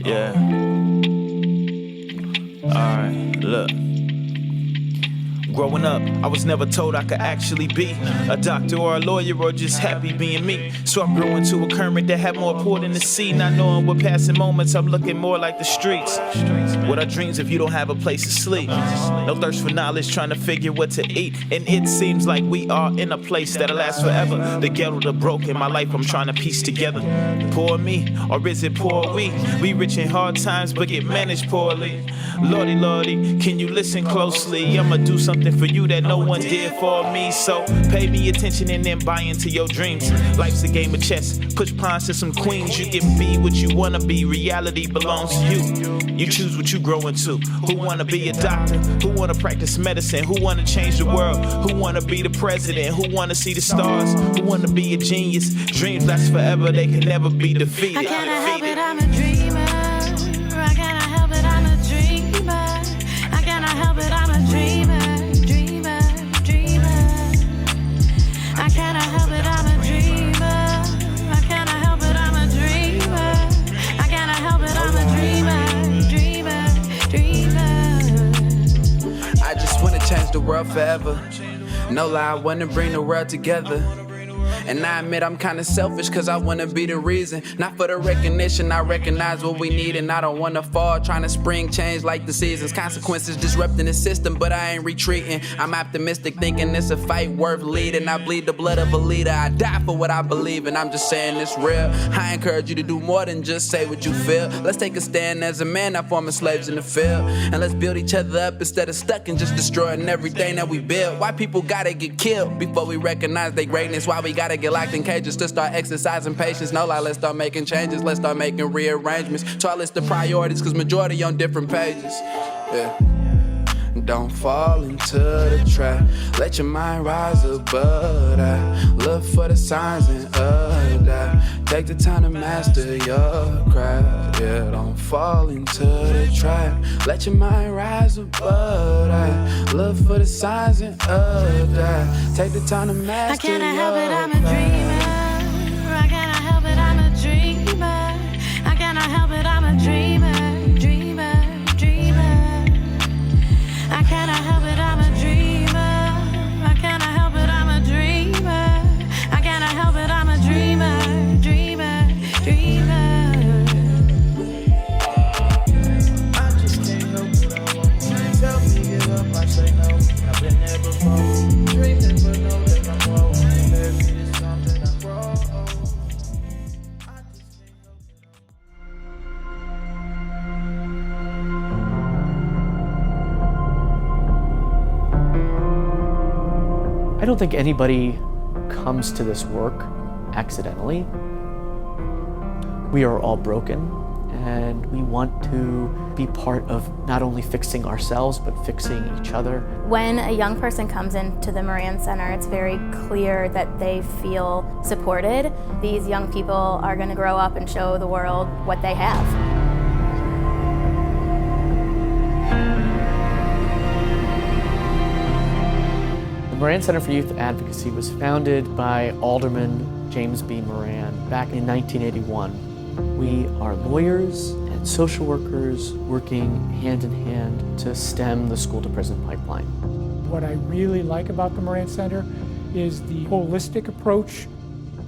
Yeah. Alright, look. Growing up, I was never told I could actually be a doctor or a lawyer or just happy being me. So I grew into a current that had more pull than the sea. Not knowing what passing moments, I'm looking more like the streets. What are dreams if you don't have a place to sleep? No thirst for knowledge, trying to figure what to eat. And it seems like we are in a place that'll last forever. The ghetto, the broken, my life I'm trying to piece together. Poor me, or is it poor we? We rich in hard times, but get managed poorly. Lordy, Lordy, can you listen closely? I'ma do something for you that no one did for me. So pay me attention and then buy into your dreams. Life's a game of chess, push pawns to some queens. You can be what you wanna be, reality belongs to you. You choose what you grow into. Who wanna be a doctor? Who wanna practice medicine? Who wanna change the world? Who wanna be the president? Who wanna see the stars? Who wanna be a genius? Dreams last forever, they can never be defeated. I can't help it, I'm a dreamer. I can't help it, I'm a dreamer. I can't help it, I'm a dreamer. I can't help it, I'm a dreamer. I can't help it, I'm a dreamer. I can't help it, I'm a dreamer. I just wanna change the world forever. No lie, I wanna bring the world together. And I admit I'm kinda selfish cause I wanna be the reason. Not for the recognition, I recognize what we need. And I don't wanna fall, trying to spring change like the seasons. Consequences disrupting the system, but I ain't retreating. I'm optimistic, thinking it's a fight worth leading. I bleed the blood of a leader, I die for what I believe. And I'm just saying it's real. I encourage you to do more than just say what you feel. Let's take a stand as a man, not forming slaves in the field. And let's build each other up instead of stuck and just destroying everything that we build. Why people gotta get killed before we recognize their greatness? Why we gotta get locked in cages to start exercising patience? No lie, let's start making changes. Let's start making rearrangements to our list of priorities, cause majority on different pages. Yeah. Don't fall into the trap. Let your mind rise above that. Look for the signs and that. Take the time to master your craft. Yeah, don't fall into the trap. Let your mind rise above that. Look for the signs and that. Take the time to master your craft. I can't help it, I'm a dreamer. I can't help it, I'm a dreamer. I can't help it, I'm a dreamer. I can't help it, I'm a dreamer. I can't help it, I'm a dreamer. I can't help it, I'm a dreamer. I just can't help it, I won't. Tell me give up, I say no. I've been there before. Dreaming but know that I'm wrong. Maybe it's something I'm wrong. I don't think anybody comes to this work accidentally. We are all broken, and we want to be part of not only fixing ourselves, but fixing each other. When a young person comes into the Moran Center, it's very clear that they feel supported. These young people are going to grow up and show the world what they have. The Moran Center for Youth Advocacy was founded by Alderman James B. Moran back in 1981. We are lawyers and social workers working hand in hand to stem the school-to-prison pipeline. What I really like about the Moran Center is the holistic approach.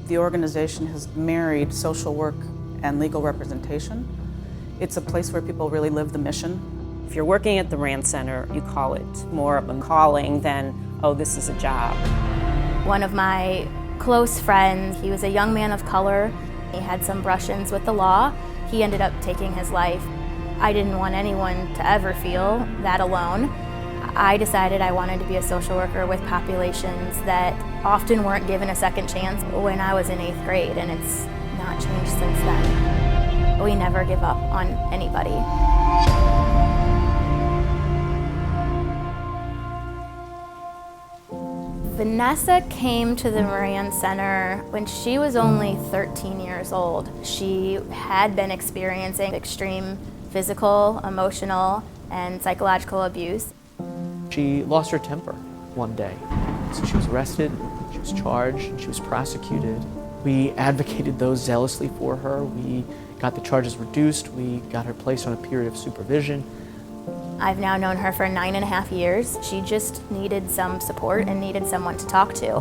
The organization has married social work and legal representation. It's a place where people really live the mission. If you're working at the Moran Center, you call it more of a calling than, oh, this is a job. One of my close friends, he was a young man of color. He had some brush-ins with the law. He ended up taking his life. I didn't want anyone to ever feel that alone. I decided I wanted to be a social worker with populations that often weren't given a second chance when I was in 8th grade, and it's not changed since then. We never give up on anybody. Vanessa came to the Moran Center when she was only 13 years old. She had been experiencing extreme physical, emotional, and psychological abuse. She lost her temper one day. So she was arrested, she was charged, and she was prosecuted. We advocated those zealously for her. We got the charges reduced. We got her placed on a period of supervision. I've now known her for 9.5 years. She just needed some support and needed someone to talk to.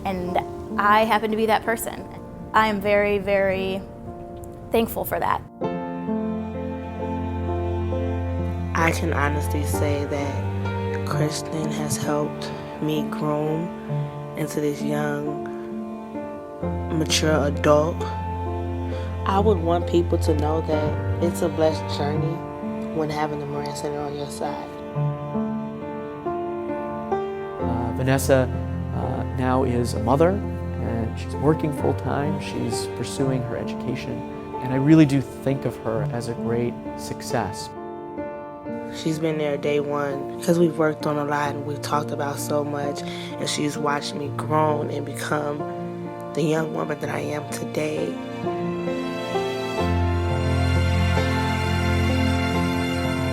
And I happen to be that person. I am very, very thankful for that. I can honestly say that Kristen has helped me grow into this young, mature adult. I would want people to know that it's a blessed journey when having the Moran Center on your side. Vanessa now is a mother, and she's working full-time. She's pursuing her education, and I really do think of her as a great success. She's been there day one because we've worked on a lot and we've talked about so much, and she's watched me grow and become the young woman that I am today.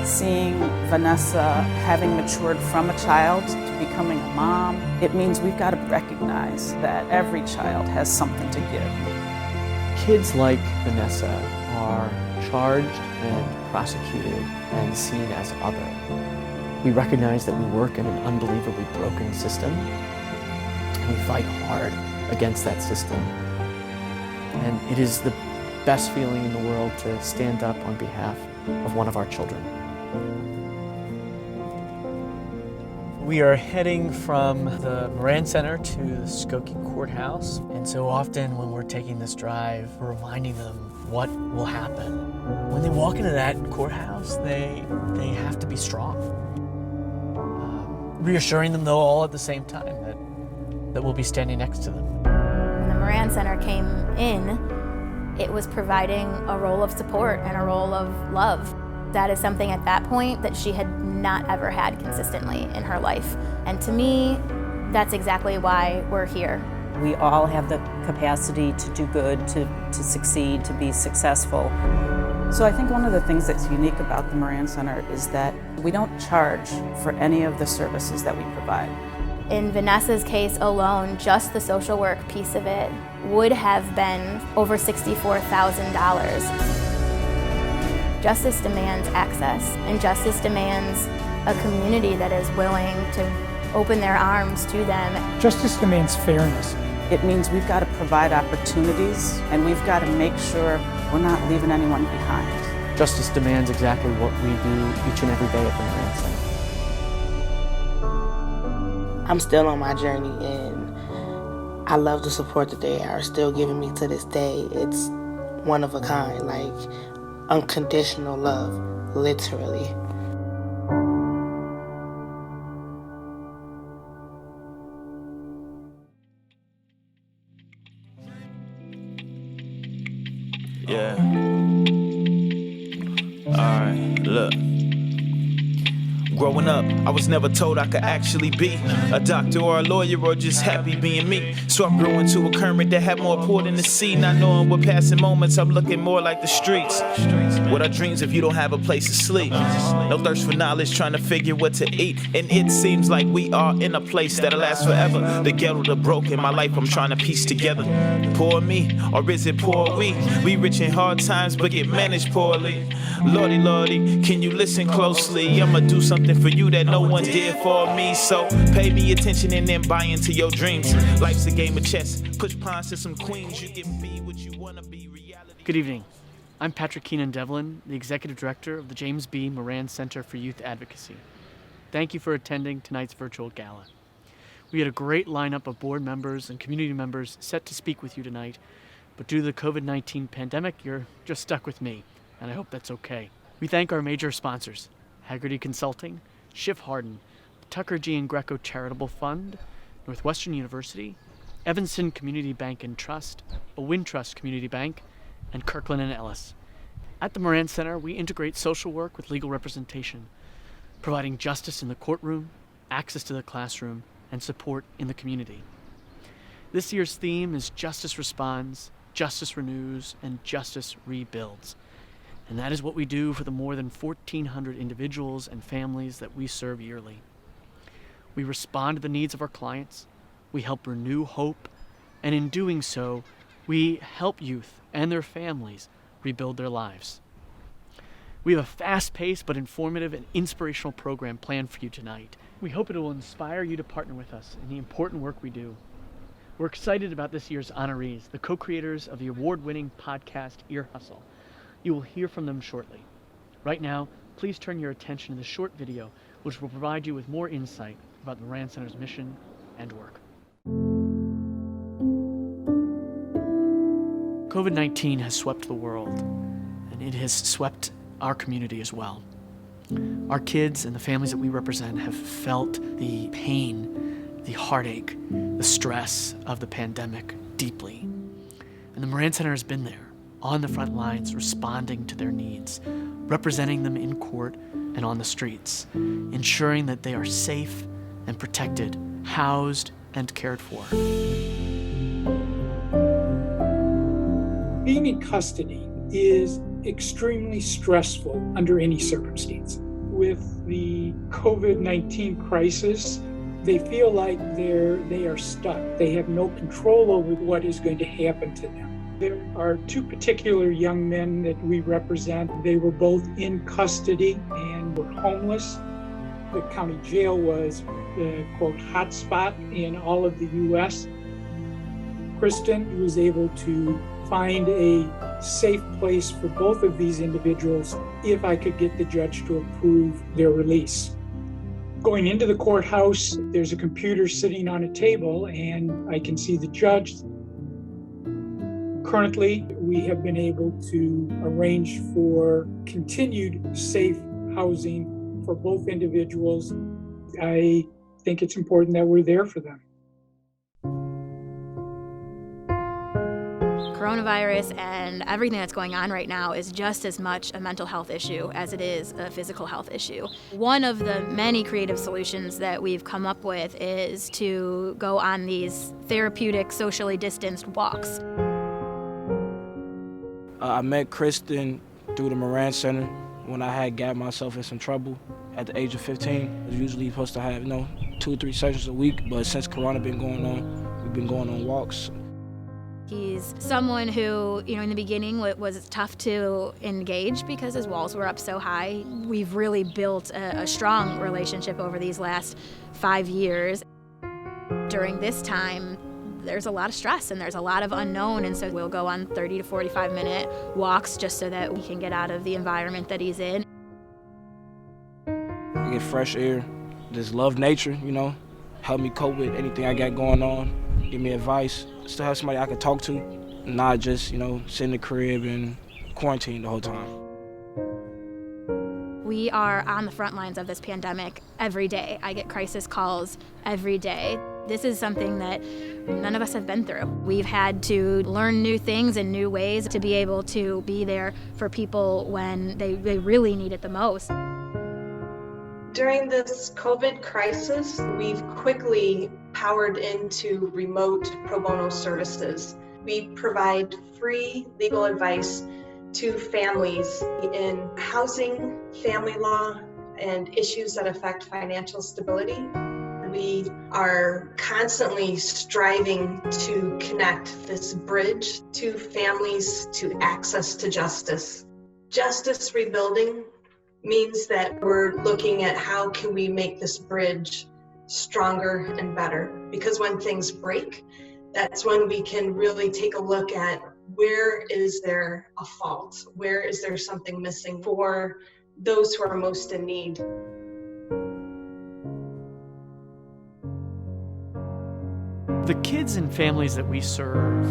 Seeing Vanessa having matured from a child to becoming a mom, it means we've got to recognize that every child has something to give. Kids like Vanessa are charged and prosecuted and seen as other. We recognize that we work in an unbelievably broken system, and we fight hard against that system. And it is the best feeling in the world to stand up on behalf of one of our children. We are heading from the Moran Center to the Skokie Courthouse, and so often when we're taking this drive, we're reminding them what will happen. When they walk into that courthouse, they have to be strong. Reassuring them, though, all at the same time, that we'll be standing next to them. When the Moran Center came in, it was providing a role of support and a role of love. That is something at that point that she had not ever had consistently in her life. And to me, that's exactly why we're here. We all have the capacity to do good, to succeed, to be successful. So I think one of the things that's unique about the Moran Center is that we don't charge for any of the services that we provide. In Vanessa's case alone, just the social work piece of it would have been over $64,000. Justice demands access, and justice demands a community that is willing to open their arms to them. Justice demands fairness. It means we've got to provide opportunities, and we've got to make sure we're not leaving anyone behind. Justice demands exactly what we do each and every day at the Moran Center. I'm still on my journey, and I love the support that they are still giving me to this day. It's one of a kind, like unconditional love, literally. Yeah. Alright, look. Growing up, I was never told I could actually be a doctor or a lawyer or just happy being me. So I grew into a current that had more port in the sea. Not knowing what passing moments, I'm looking more like the streets. What are dreams if you don't have a place to sleep? No thirst for knowledge, trying to figure what to eat. And it seems like we are in a place that'll last forever. The ghetto, the broken, my life I'm trying to piece together. Poor me, or is it poor we? We rich in hard times but get managed poorly. Lordy, Lordy, can you listen closely? I'ma do something for you that no one did for me. So pay me attention and then buy into your dreams. Life's a game of chess. Push pawns to some queens. You can be what you wanna be. Reality. Good evening. I'm Patrick Keenan-Devlin, the Executive Director of the James B. Moran Center for Youth Advocacy. Thank you for attending tonight's virtual gala. We had a great lineup of board members and community members set to speak with you tonight, but due to the COVID-19 pandemic, you're just stuck with me, and I hope that's okay. We thank our major sponsors, Haggerty Consulting, Schiff Hardin, Tucker G. and Greco Charitable Fund, Northwestern University, Evanston Community Bank and Trust, a Wintrust Community Bank, and Kirkland & Ellis. At the Moran Center, we integrate social work with legal representation, providing justice in the courtroom, access to the classroom, and support in the community. This year's theme is Justice Responds, Justice Renews, and Justice Rebuilds. And that is what we do for the more than 1,400 individuals and families that we serve yearly. We respond to the needs of our clients, we help renew hope, and in doing so, we help youth and their families rebuild their lives. We have a fast-paced but informative and inspirational program planned for you tonight. We hope it will inspire you to partner with us in the important work we do. We're excited about this year's honorees, the co-creators of the award-winning podcast Ear Hustle. You will hear from them shortly. Right now, please turn your attention to the short video, which will provide you with more insight about the Moran Center's mission and work. COVID-19 has swept the world, and it has swept our community as well. Our kids and the families that we represent have felt the pain, the heartache, the stress of the pandemic deeply. And the Moran Center has been there, on the front lines, responding to their needs, representing them in court and on the streets, ensuring that they are safe and protected, housed and cared for. Being in custody is extremely stressful under any circumstance. With the COVID-19 crisis, they feel like they are stuck. They have no control over what is going to happen to them. There are two particular young men that we represent. They were both in custody and were homeless. The county jail was the, quote, hot spot in all of the U.S. Kristen was able to find a safe place for both of these individuals if I could get the judge to approve their release. Going into the courthouse, there's a computer sitting on a table and I can see the judge. Currently, we have been able to arrange for continued safe housing for both individuals. I think it's important that we're there for them. Coronavirus and everything that's going on right now is just as much a mental health issue as it is a physical health issue. One of the many creative solutions that we've come up with is to go on these therapeutic, socially distanced walks. I met Kristen through the Moran Center when I had got myself in some trouble at the age of 15. I was usually supposed to have, 2 or 3 sessions a week, but since Corona been going on, we've been going on walks. He's someone who, in the beginning was tough to engage because his walls were up so high. We've really built a strong relationship over these last 5 years. During this time, there's a lot of stress and there's a lot of unknown, and so we'll go on 30 to 45-minute walks just so that we can get out of the environment that he's in. I get fresh air, just love nature, help me cope with anything I got going on, give me advice. Still have somebody I can talk to, not just, sit in the crib and quarantine the whole time. We are on the front lines of this pandemic every day. I get crisis calls every day. This is something that none of us have been through. We've had to learn new things and new ways to be able to be there for people when they really need it the most. During this COVID crisis, we've quickly powered into remote pro bono services. We provide free legal advice to families in housing, family law, and issues that affect financial stability. We are constantly striving to connect this bridge to families to access to justice. Justice rebuilding means that we're looking at how can we make this bridge stronger and better, because when things break, that's when we can really take a look at where is there a fault, where is there something missing for those who are most in need. The kids and families that we serve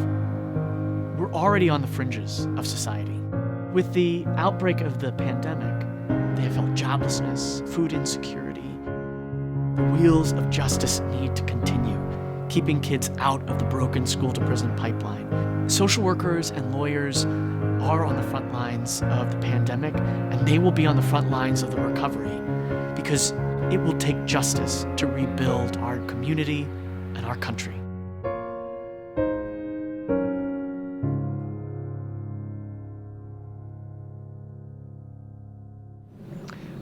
were already on the fringes of society. With the outbreak of the pandemic, they have felt joblessness, food insecurity. The wheels of justice need to continue, keeping kids out of the broken school-to-prison pipeline. Social workers and lawyers are on the front lines of the pandemic, and they will be on the front lines of the recovery, because it will take justice to rebuild our community and our country.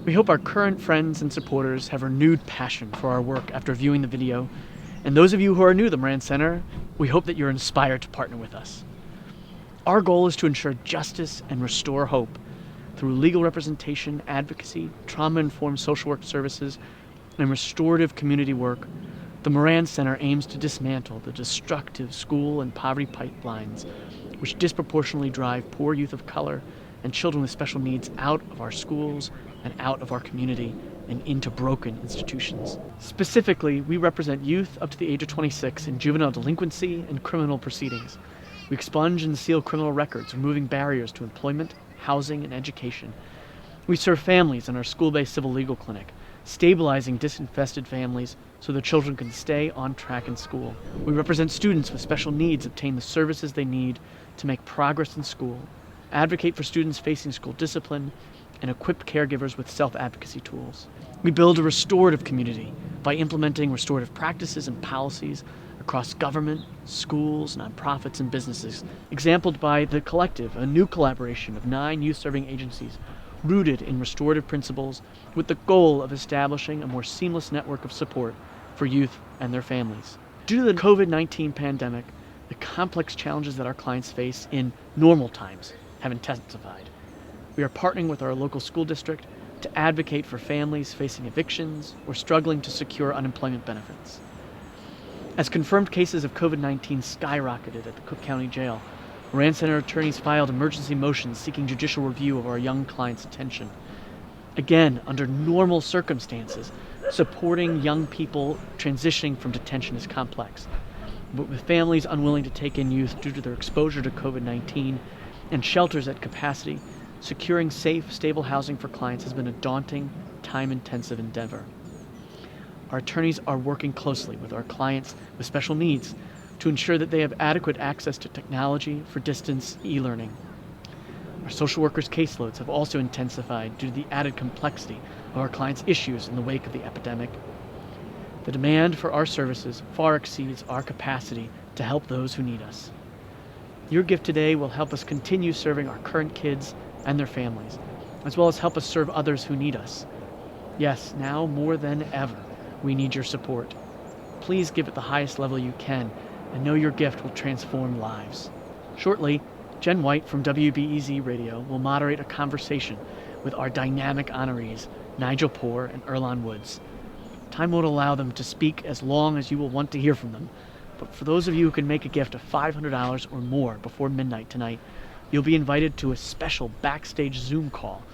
We hope our current friends and supporters have renewed passion for our work after viewing the video. And those of you who are new to the Moran Center, we hope that you're inspired to partner with us. Our goal is to ensure justice and restore hope through legal representation, advocacy, trauma-informed social work services, and restorative community work. The Moran Center aims to dismantle the destructive school and poverty pipelines which disproportionately drive poor youth of color and children with special needs out of our schools and out of our community and into broken institutions. Specifically, we represent youth up to the age of 26 in juvenile delinquency and criminal proceedings. We expunge and seal criminal records, removing barriers to employment, housing, and education. We serve families in our school-based civil legal clinic, stabilizing disinvested families so their children can stay on track in school. We represent students with special needs obtain the services they need to make progress in school, advocate for students facing school discipline, and equip caregivers with self-advocacy tools. We build a restorative community by implementing restorative practices and policies across government, schools, nonprofits, and businesses, exemplified by The Collective, a new collaboration of 9 youth-serving agencies rooted in restorative principles with the goal of establishing a more seamless network of support for youth and their families. Due to the COVID-19 pandemic, the complex challenges that our clients face in normal times have intensified. We are partnering with our local school district to advocate for families facing evictions or struggling to secure unemployment benefits. As confirmed cases of COVID-19 skyrocketed at the Cook County Jail, Moran Center attorneys filed emergency motions seeking judicial review of our young clients' detention. Again, under normal circumstances, supporting young people transitioning from detention is complex. But with families unwilling to take in youth due to their exposure to COVID-19 and shelters at capacity, securing safe, stable housing for clients has been a daunting, time-intensive endeavor. Our attorneys are working closely with our clients with special needs to ensure that they have adequate access to technology for distance e-learning. Our social workers' caseloads have also intensified due to the added complexity of our clients' issues in the wake of the epidemic. The demand for our services far exceeds our capacity to help those who need us. Your gift today will help us continue serving our current kids and their families, as well as help us serve others who need us. Yes, now more than ever, we need your support. Please give at the highest level you can, and know your gift will transform lives. Shortly, Jenn White from WBEZ Radio will moderate a conversation with our dynamic honorees, Nigel Poor and Earlonne Woods. Time won't allow them to speak as long as you will want to hear from them, but for those of you who can make a gift of $500 or more before midnight tonight, you'll be invited to a special backstage Zoom call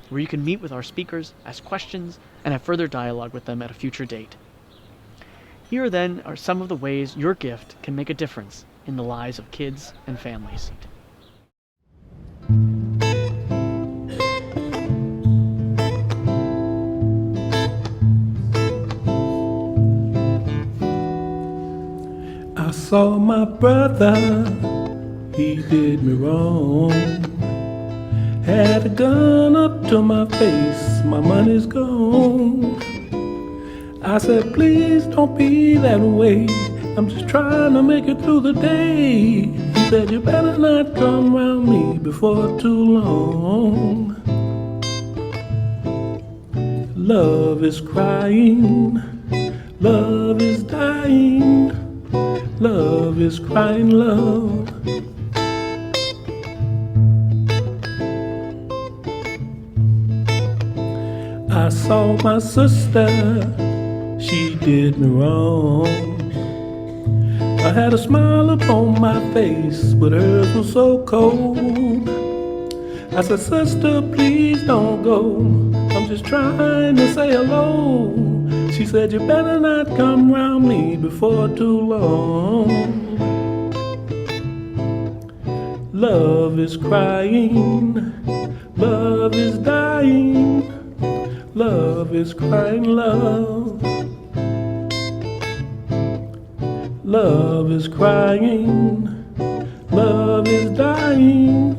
where you can meet with our speakers, ask questions, and have further dialogue with them at a future date. Here then are some of the ways your gift can make a difference in the lives of kids and families. I saw my brother, he did me wrong. Had a gun up to my face, my money's gone. I said, please don't be that way, I'm just trying to make it through the day. He said, you better not come around me before too long. Love is crying, love is dying, love is crying love. I saw my sister, she did me wrong. I had a smile upon my face, but hers was so cold. I said, sister, please don't go, I'm just trying to say hello. She said, you better not come round me before too long. Love is crying, love is dying, love is crying love. Love is crying, love is dying,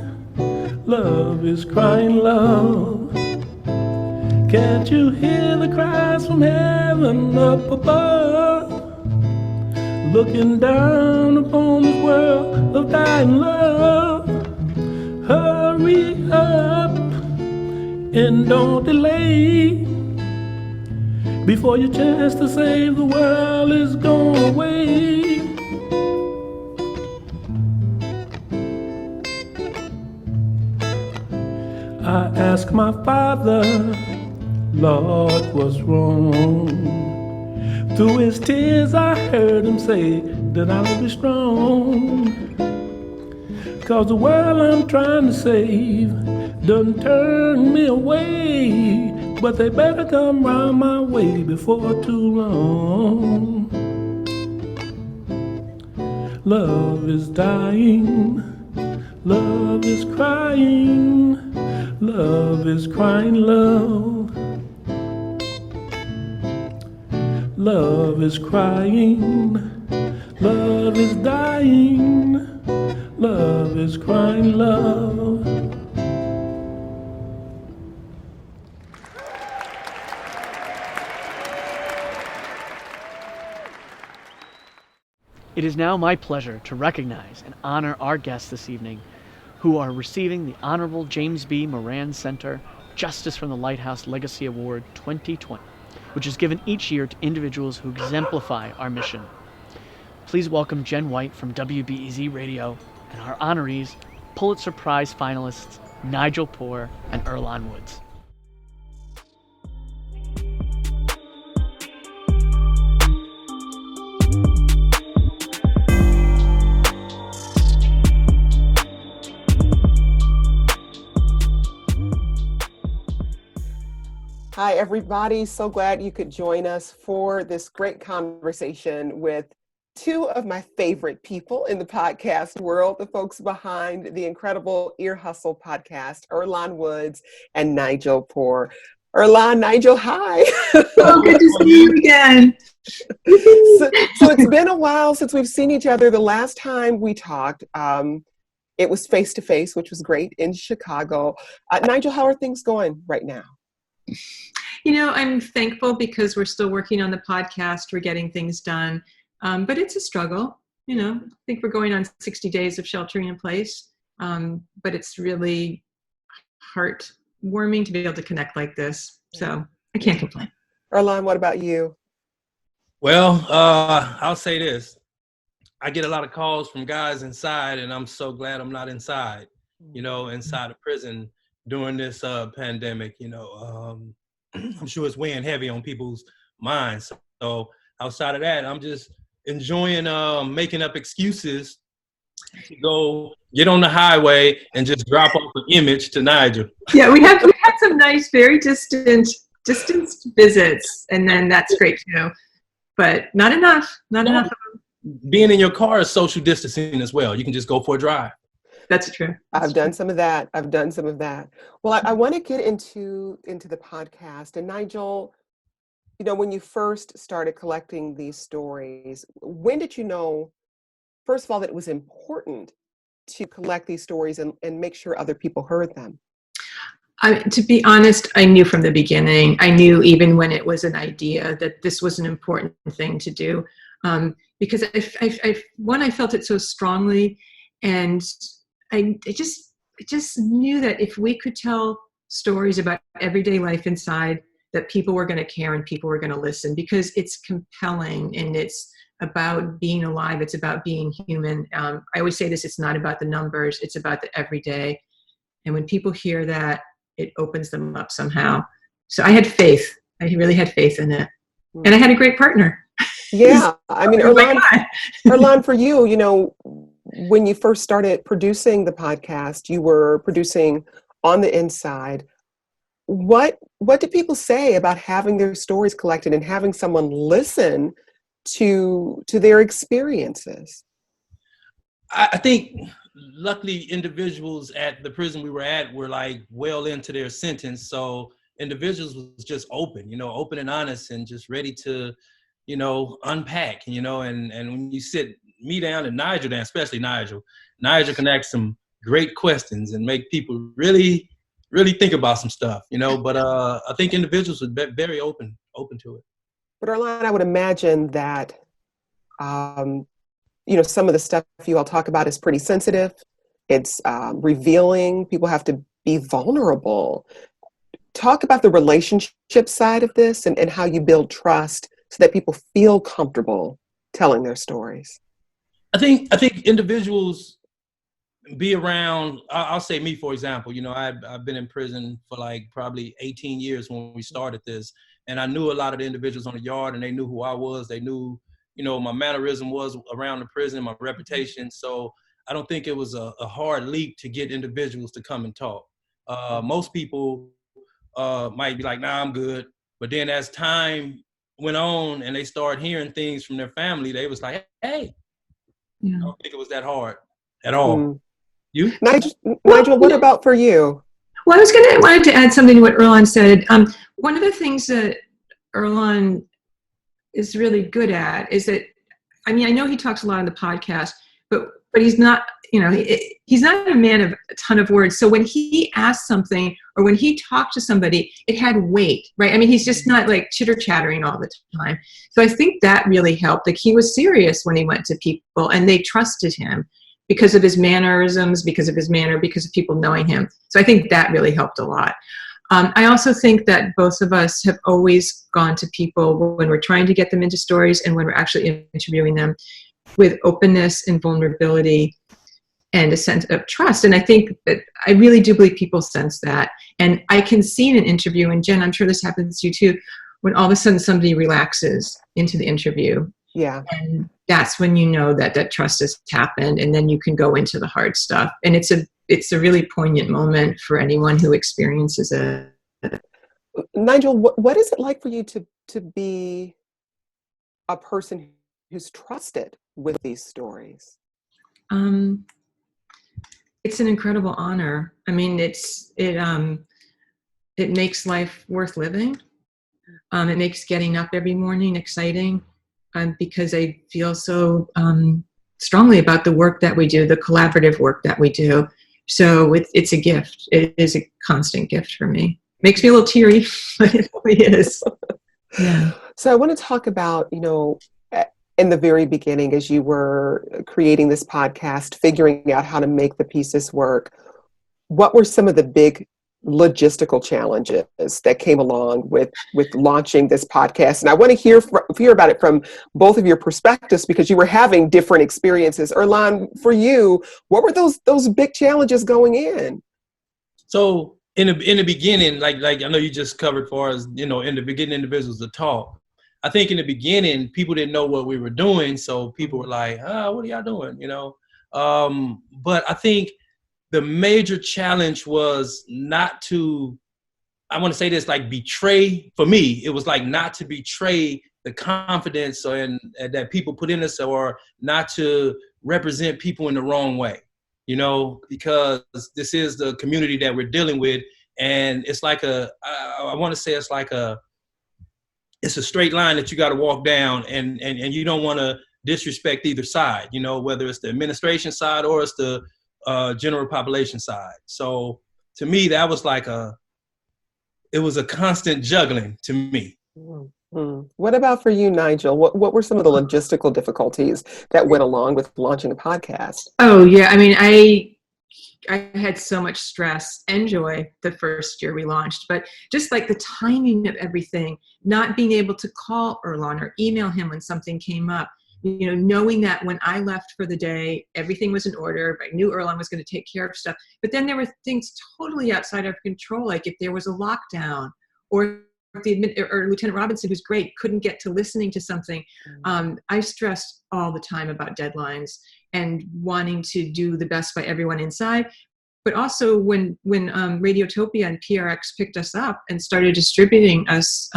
love is crying love. Can't you hear the cries from heaven up above, looking down upon this world of dying love? Hurry up and don't delay, before your chance to save the world is gone away. asked my father, Lord, what's wrong? Through his tears I heard him say that I'll be strong. 'Cause the world I'm trying to save done turn me away, but they better come round my way before too long. Love is dying, love is crying, love is crying, love. Love is crying, love is dying, love is crying, love. It is now my pleasure to recognize and honor our guests this evening who are receiving the Honorable James B. Moran Center Justice from the Lighthouse Legacy Award 2020, which is given each year to individuals who exemplify our mission. Please welcome Jenn White from WBEZ Radio and our honorees, Pulitzer Prize finalists Nigel Poor and Earlonne Woods. Hi, everybody. So glad you could join us for this great conversation with two of my favorite people in the podcast world, the folks behind the incredible Ear Hustle podcast, Earlonne Woods and Nigel Poor. Earlonne, Nigel, hi. Oh, good to see you again. So it's been a while since we've seen each other. The last time we talked, it was face-to-face, which was great in Chicago. Nigel, how are things going right now? You know, I'm thankful because we're still working on the podcast. We're getting things done. But it's a struggle. You know, I think we're going on 60 days of sheltering in place. But it's really heartwarming to be able to connect like this. So I can't complain. Earlonne, what about you? Well, I'll say this. I get a lot of calls from guys inside, and I'm so glad I'm not inside, inside a prison during this pandemic. I'm sure it's weighing heavy on people's minds. So outside of that, I'm just enjoying making up excuses to go get on the highway and just drop off an image to Nigel. Yeah, we had some nice, very distant visits, and then that's great too. But not enough. Not enough. Being in your car is social distancing as well. You can just go for a drive. That's true. I've done some of that. Well, I want to get into the podcast. And Nigel, when you first started collecting these stories, when did you know, first of all, that it was important to collect these stories and make sure other people heard them? To be honest, I knew from the beginning. I knew even when it was an idea that this was an important thing to do, because I felt it so strongly, and I just knew that if we could tell stories about everyday life inside, that people were going to care and people were going to listen, because it's compelling and it's about being alive. It's about being human. I always say this, it's not about the numbers, it's about the everyday. And when people hear that, it opens them up somehow. So I had faith. I really had faith in it. And I had a great partner. Yeah. I mean, Earlonne, for you, when you first started producing the podcast, you were producing on the inside. What did people say about having their stories collected and having someone listen to their experiences? I think luckily individuals at the prison we were at were like well into their sentence. So individuals was just open and honest and just ready to, unpack, and when you sit me down and Nigel down, especially Nigel can ask some great questions and make people really, really think about some stuff, but I think individuals would be very open to it. But Earlonne, I would imagine that, some of the stuff you all talk about is pretty sensitive. It's revealing. People have to be vulnerable. Talk about the relationship side of this and how you build trust so that people feel comfortable telling their stories. I think individuals be around, I'll say me, for example, you know, I've been in prison for like probably 18 years when we started this. And I knew a lot of the individuals on the yard, and they knew who I was. They knew, you know, my mannerism was around the prison, my reputation. So I don't think it was a hard leap to get individuals to come and talk. Most people might be like, nah, I'm good. But then as time went on and they started hearing things from their family, they was like, hey, I don't think it was that hard at all. You? Nigel, what about for you? Well, I wanted to add something to what Earlonne said. One of the things that Earlonne is really good at is that, I mean, I know he talks a lot on the podcast, but he's not, you know, he's not a man of a ton of words. So when he asked something or when he talked to somebody, it had weight, right? I mean, he's just not like chitter chattering all the time. So I think that really helped. Like, he was serious when he went to people, and they trusted him because of his mannerisms, because of his manner, because of people knowing him. So I think that really helped a lot. I also think that both of us have always gone to people when we're trying to get them into stories and when we're actually interviewing them with openness and vulnerability and a sense of trust. And I think that I really do believe people sense that. And I can see in an interview, and Jenn, I'm sure this happens to you too, when all of a sudden somebody relaxes into the interview. Yeah. And that's when you know that that trust has happened, and then you can go into the hard stuff. And it's a really poignant moment for anyone who experiences it. Nigel, what is it like for you to be a person who's trusted with these stories? It's an incredible honor. I mean, it makes life worth living. It makes getting up every morning exciting. Because I feel so strongly about the work that we do, the collaborative work that we do. So it's a gift. It is a constant gift for me. Makes me a little teary, but it really is. Yeah. So I want to talk about, you know, in the very beginning, as you were creating this podcast, figuring out how to make the pieces work, what were some of the big logistical challenges that came along with launching this podcast? And I want to hear about it from both of your perspectives, because you were having different experiences. Earlonne, for you, what were those big challenges going in? So in the beginning, like I know you just covered, for as you know, in the beginning, individuals to talk. I think in the beginning, people didn't know what we were doing, so people were like, what are y'all doing? You know, but I think the major challenge was not to, I want to say this, like betray, for me, it was like not to betray the confidence that people put in us, or not to represent people in the wrong way, you know, because this is the community that we're dealing with. And it's like I want to say it's a straight line that you got to walk down, and you don't want to disrespect either side, you know, whether it's the administration side or it's the general population side. So to me, that was like it was a constant juggling to me. Mm-hmm. What about for you, Nigel? What were some of the logistical difficulties that went along with launching a podcast? Oh yeah, I mean, I had so much stress and joy the first year we launched, but just like the timing of everything, not being able to call Earlonne or email him when something came up. You know, knowing that when I left for the day, everything was in order. I knew Earlonne was going to take care of stuff. But then there were things totally outside of control, like if there was a lockdown, or Lieutenant Robinson, who's great, couldn't get to listening to something. I stressed all the time about deadlines and wanting to do the best by everyone inside. But also when Radiotopia and PRX picked us up and started distributing us,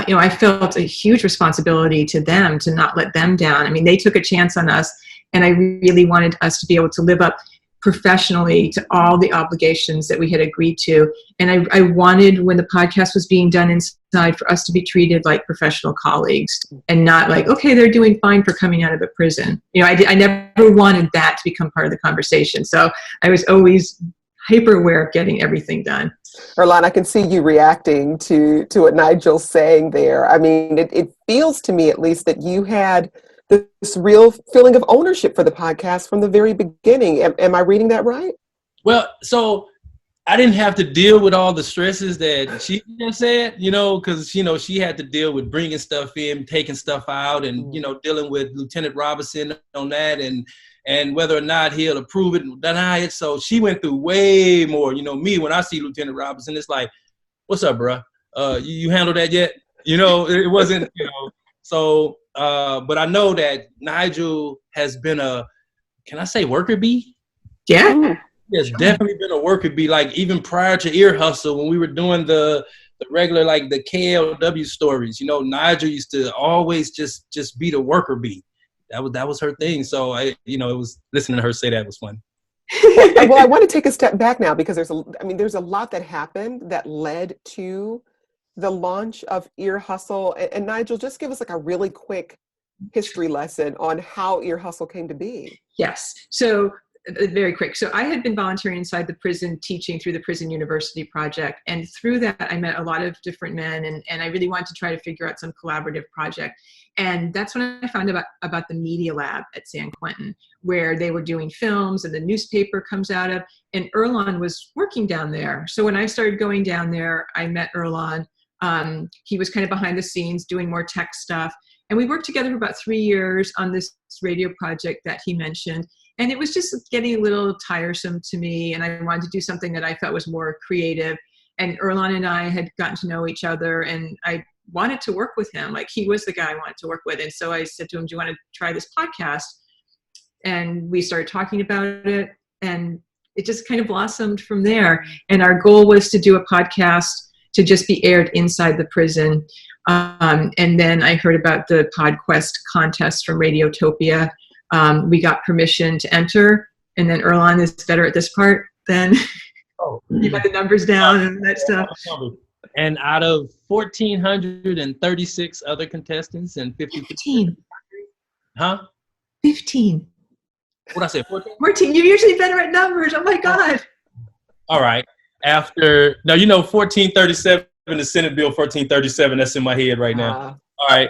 you know, I felt a huge responsibility to them to not let them down. I mean, they took a chance on us, and I really wanted us to be able to live up professionally to all the obligations that we had agreed to. And I wanted, when the podcast was being done inside, for us to be treated like professional colleagues and not like, okay, they're doing fine for coming out of a prison. You know, I never wanted that to become part of the conversation. So I was always hyper aware of getting everything done. Earlonne, I can see you reacting to what Nigel's saying there. I mean, it feels to me, at least, that you had this real feeling of ownership for the podcast from the very beginning. Am I reading that right? Well, so I didn't have to deal with all the stresses that she just said, you know, because, you know, she had to deal with bringing stuff in, taking stuff out, and, you know, dealing with Lieutenant Robinson on that. And and whether or not he'll approve it and deny it. So she went through way more. You know, me, when I see Lieutenant Robinson, it's like, what's up, bruh? You handled that yet? You know, it wasn't, you know. So, but I know that Nigel has been can I say worker bee? Yeah. He has definitely been a worker bee. Like even prior to Ear Hustle, when we were doing the regular, like the KLW stories, you know, Nigel used to always just be the worker bee. That was her thing. So it was listening to her say that was fun. Well, I want to take a step back now because there's a lot that happened that led to the launch of Ear Hustle. And Nigel, just give us like a really quick history lesson on how Ear Hustle came to be. Yes. So very quick. So I had been volunteering inside the prison, teaching through the Prison University Project. And through that, I met a lot of different men. And I really wanted to try to figure out some collaborative project. And that's when I found about the Media Lab at San Quentin, where they were doing films and the newspaper comes out of. And Earlonne was working down there. So when I started going down there, I met Earlonne. He was kind of behind the scenes doing more tech stuff. And we worked together for about 3 years on this radio project that he mentioned. And it was just getting a little tiresome to me. And I wanted to do something that I thought was more creative. And Earlonne and I had gotten to know each other, and I wanted to work with him. Like, he was the guy I wanted to work with. And so I said to him, do you want to try this podcast? And we started talking about it, and it just kind of blossomed from there. And our goal was to do a podcast to just be aired inside the prison. And then I heard about the PodQuest contest from Radiotopia. We got permission to enter, and then Earlonne is better at this part than you got the numbers down and that stuff. And out of 1,436 other contestants and 15. Huh? 15. What'd I say, 14? 14. You're usually better at numbers. Oh my God. All right. After, now, you know, 1437, the Senate Bill 1437, that's in my head right now. All right.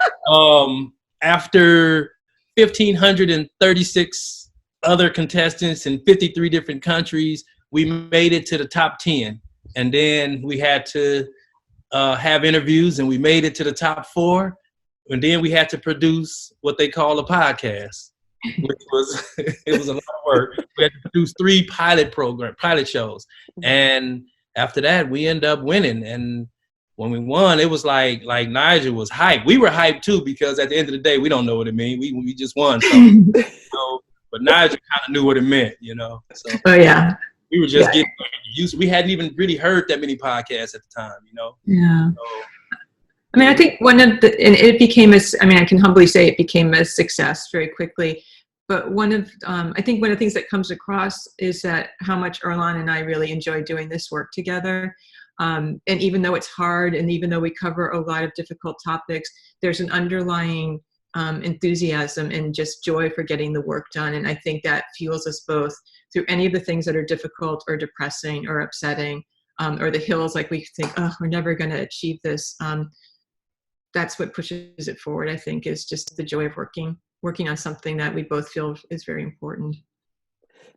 After 1,536 other contestants in 53 different countries, we made it to the top 10. And then we had to have interviews, and we made it to the top 4. And then we had to produce what they call a podcast, which was, it was a lot of work. We had to produce 3 pilot shows. And after that, we ended up winning. And when we won, it was like Nigel was hyped. We were hyped too, because at the end of the day, we don't know what it means. We just won something. But Nigel kind of knew what it meant, you know. So, oh yeah. We were just getting used. We hadn't even really heard that many podcasts at the time, you know. Yeah. So, I mean, I think and it became I can humbly say it became a success very quickly. But I think one of the things that comes across is that how much Earlonne and I really enjoy doing this work together. And even though it's hard, and even though we cover a lot of difficult topics, there's an underlying enthusiasm and just joy for getting the work done. And I think that fuels us both through any of the things that are difficult or depressing or upsetting, or the hills, like we think, oh, we're never going to achieve this. That's what pushes it forward, I think, is just the joy of working on something that we both feel is very important.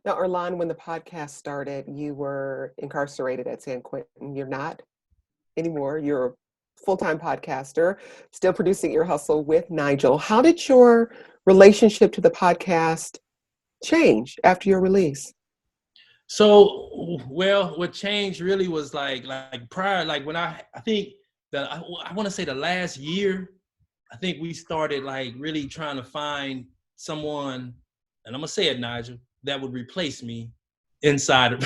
Now, Earlonne, when the podcast started, you were incarcerated at San Quentin. You're not anymore. You're a full-time podcaster, still producing Ear Hustle with Nigel. How did your relationship to the podcast change after your release? So, well, what changed really was like prior, like when I think that I want to say the last year, I think we started like really trying to find someone, and I'm gonna say it, Nigel, that would replace me inside of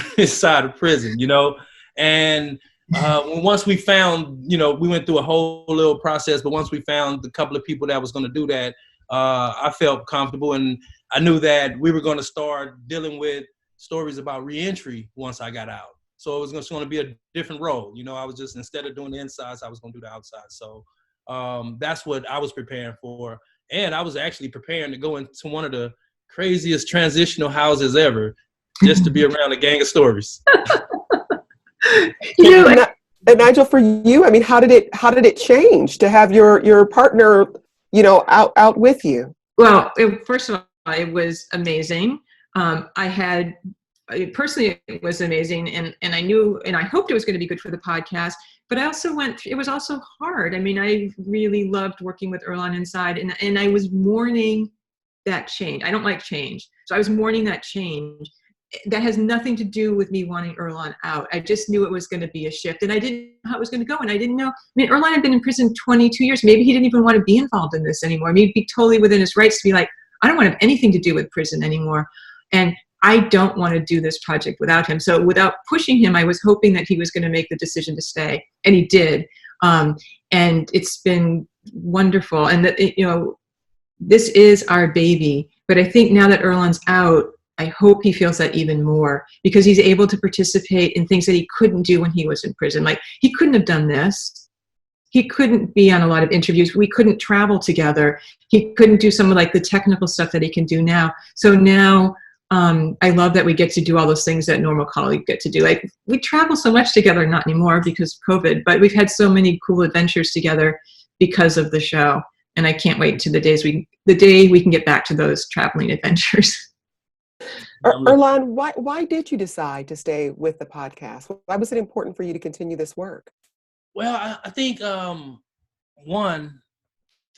prison, you know. And once we found, you know, we went through a whole little process, but once we found the couple of people that was going to do that, I felt comfortable, and I knew that we were going to start dealing with stories about reentry once I got out. So it was going to be a different role. You know, I was just, instead of doing the insides, I was going to do the outside. So that's what I was preparing for. And I was actually preparing to go into one of the craziest transitional houses ever, just to be around a gang of stories. You know, and Nigel, for you, I mean, how did it change to have your partner, you know, out with you? Well, first of all, it was amazing. Personally, it was amazing, and I knew, and I hoped it was going to be good for the podcast. But I also it was also hard. I mean, I really loved working with Earlonne inside, and I was mourning that change. I don't like change. So I was mourning that change. That has nothing to do with me wanting Earlonne out. I just knew it was going to be a shift, and I didn't know how it was going to go. And I didn't know. I mean, Earlonne had been in prison 22 years. Maybe he didn't even want to be involved in this anymore. Maybe he'd be totally within his rights to be like, I don't want to have anything to do with prison anymore. And I don't want to do this project without him. So without pushing him, I was hoping that he was going to make the decision to stay, and he did. And it's been wonderful. And that, you know, this is our baby. But I think now that Earlonne's out, I hope he feels that even more, because he's able to participate in things that he couldn't do when he was in prison. Like, he couldn't have done this. He couldn't be on a lot of interviews. We couldn't travel together. He couldn't do some of like the technical stuff that he can do now. So now I love that we get to do all those things that normal colleagues get to do. Like, we travel so much together, not anymore because of COVID, but we've had so many cool adventures together because of the show. And I can't wait to the day we can get back to those traveling adventures. Earlonne, why did you decide to stay with the podcast? Why was it important for you to continue this work? Well, I think, one,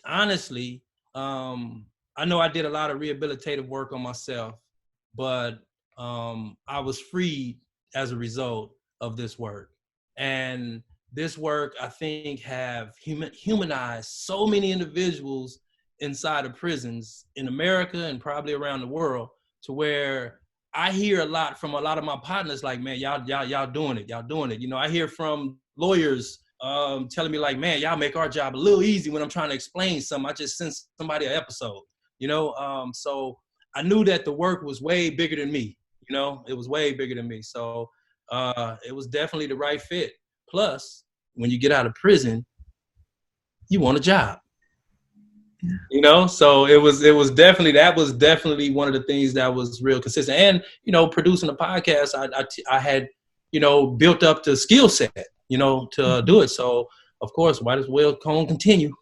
honestly, I know I did a lot of rehabilitative work on myself, but I was freed as a result of this work. And this work, I think, have humanized so many individuals inside of prisons in America and probably around the world, to where I hear a lot from a lot of my partners like, man, y'all doing it. Y'all doing it. You know, I hear from lawyers telling me like, man, y'all make our job a little easy when I'm trying to explain something. I just send somebody an episode, you know? So I knew that the work was way bigger than me, you know? It was way bigger than me. So it was definitely the right fit. Plus, when you get out of prison, you want a job. You know, so it was definitely one of the things that was real consistent. And, you know, producing a podcast, I had, you know, built up the skill set, you know, to do it. So of course, might as well continue.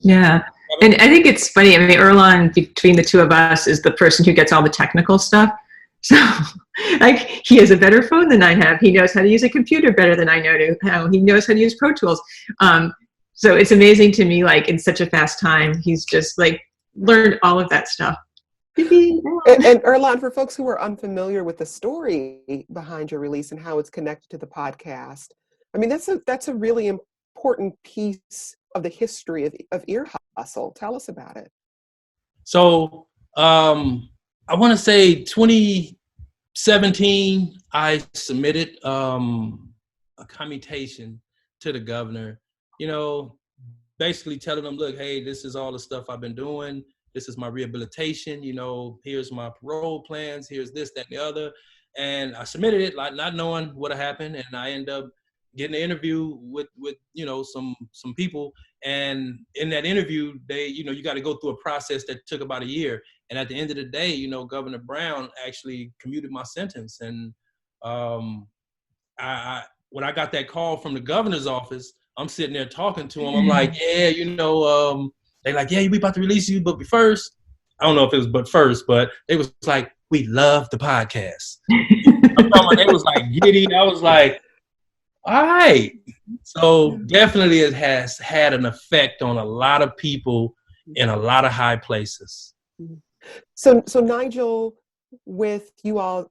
Yeah. And I think it's funny. I mean, Earlonne, between the two of us, is the person who gets all the technical stuff. So like, he has a better phone than I have. He knows how to use a computer better than I know how. He knows how to use Pro Tools. So it's amazing to me, like, in such a fast time, he's just like learned all of that stuff. And Earlonne, for folks who are unfamiliar with the story behind your release and how it's connected to the podcast, I mean, that's a really important piece of the history of Ear Hustle. Tell us about it. So I want to say 2017, I submitted a commutation to the governor, you know, basically telling them, look, hey, this is all the stuff I've been doing. This is my rehabilitation. You know, here's my parole plans. Here's this, that, and the other. And I submitted it, like, not knowing what had happened. And I ended up getting an interview with you know, some people. And in that interview, you got to go through a process that took about a year. And at the end of the day, you know, Governor Brown actually commuted my sentence. And when I got that call from the governor's office, I'm sitting there talking to him. I'm like, yeah, you know, they like, yeah, we about to release you, but first, I don't know if it was but first, but they was like, we love the podcast. They was like giddy. I was like, all right. So definitely it has had an effect on a lot of people in a lot of high places. So Nigel, with you all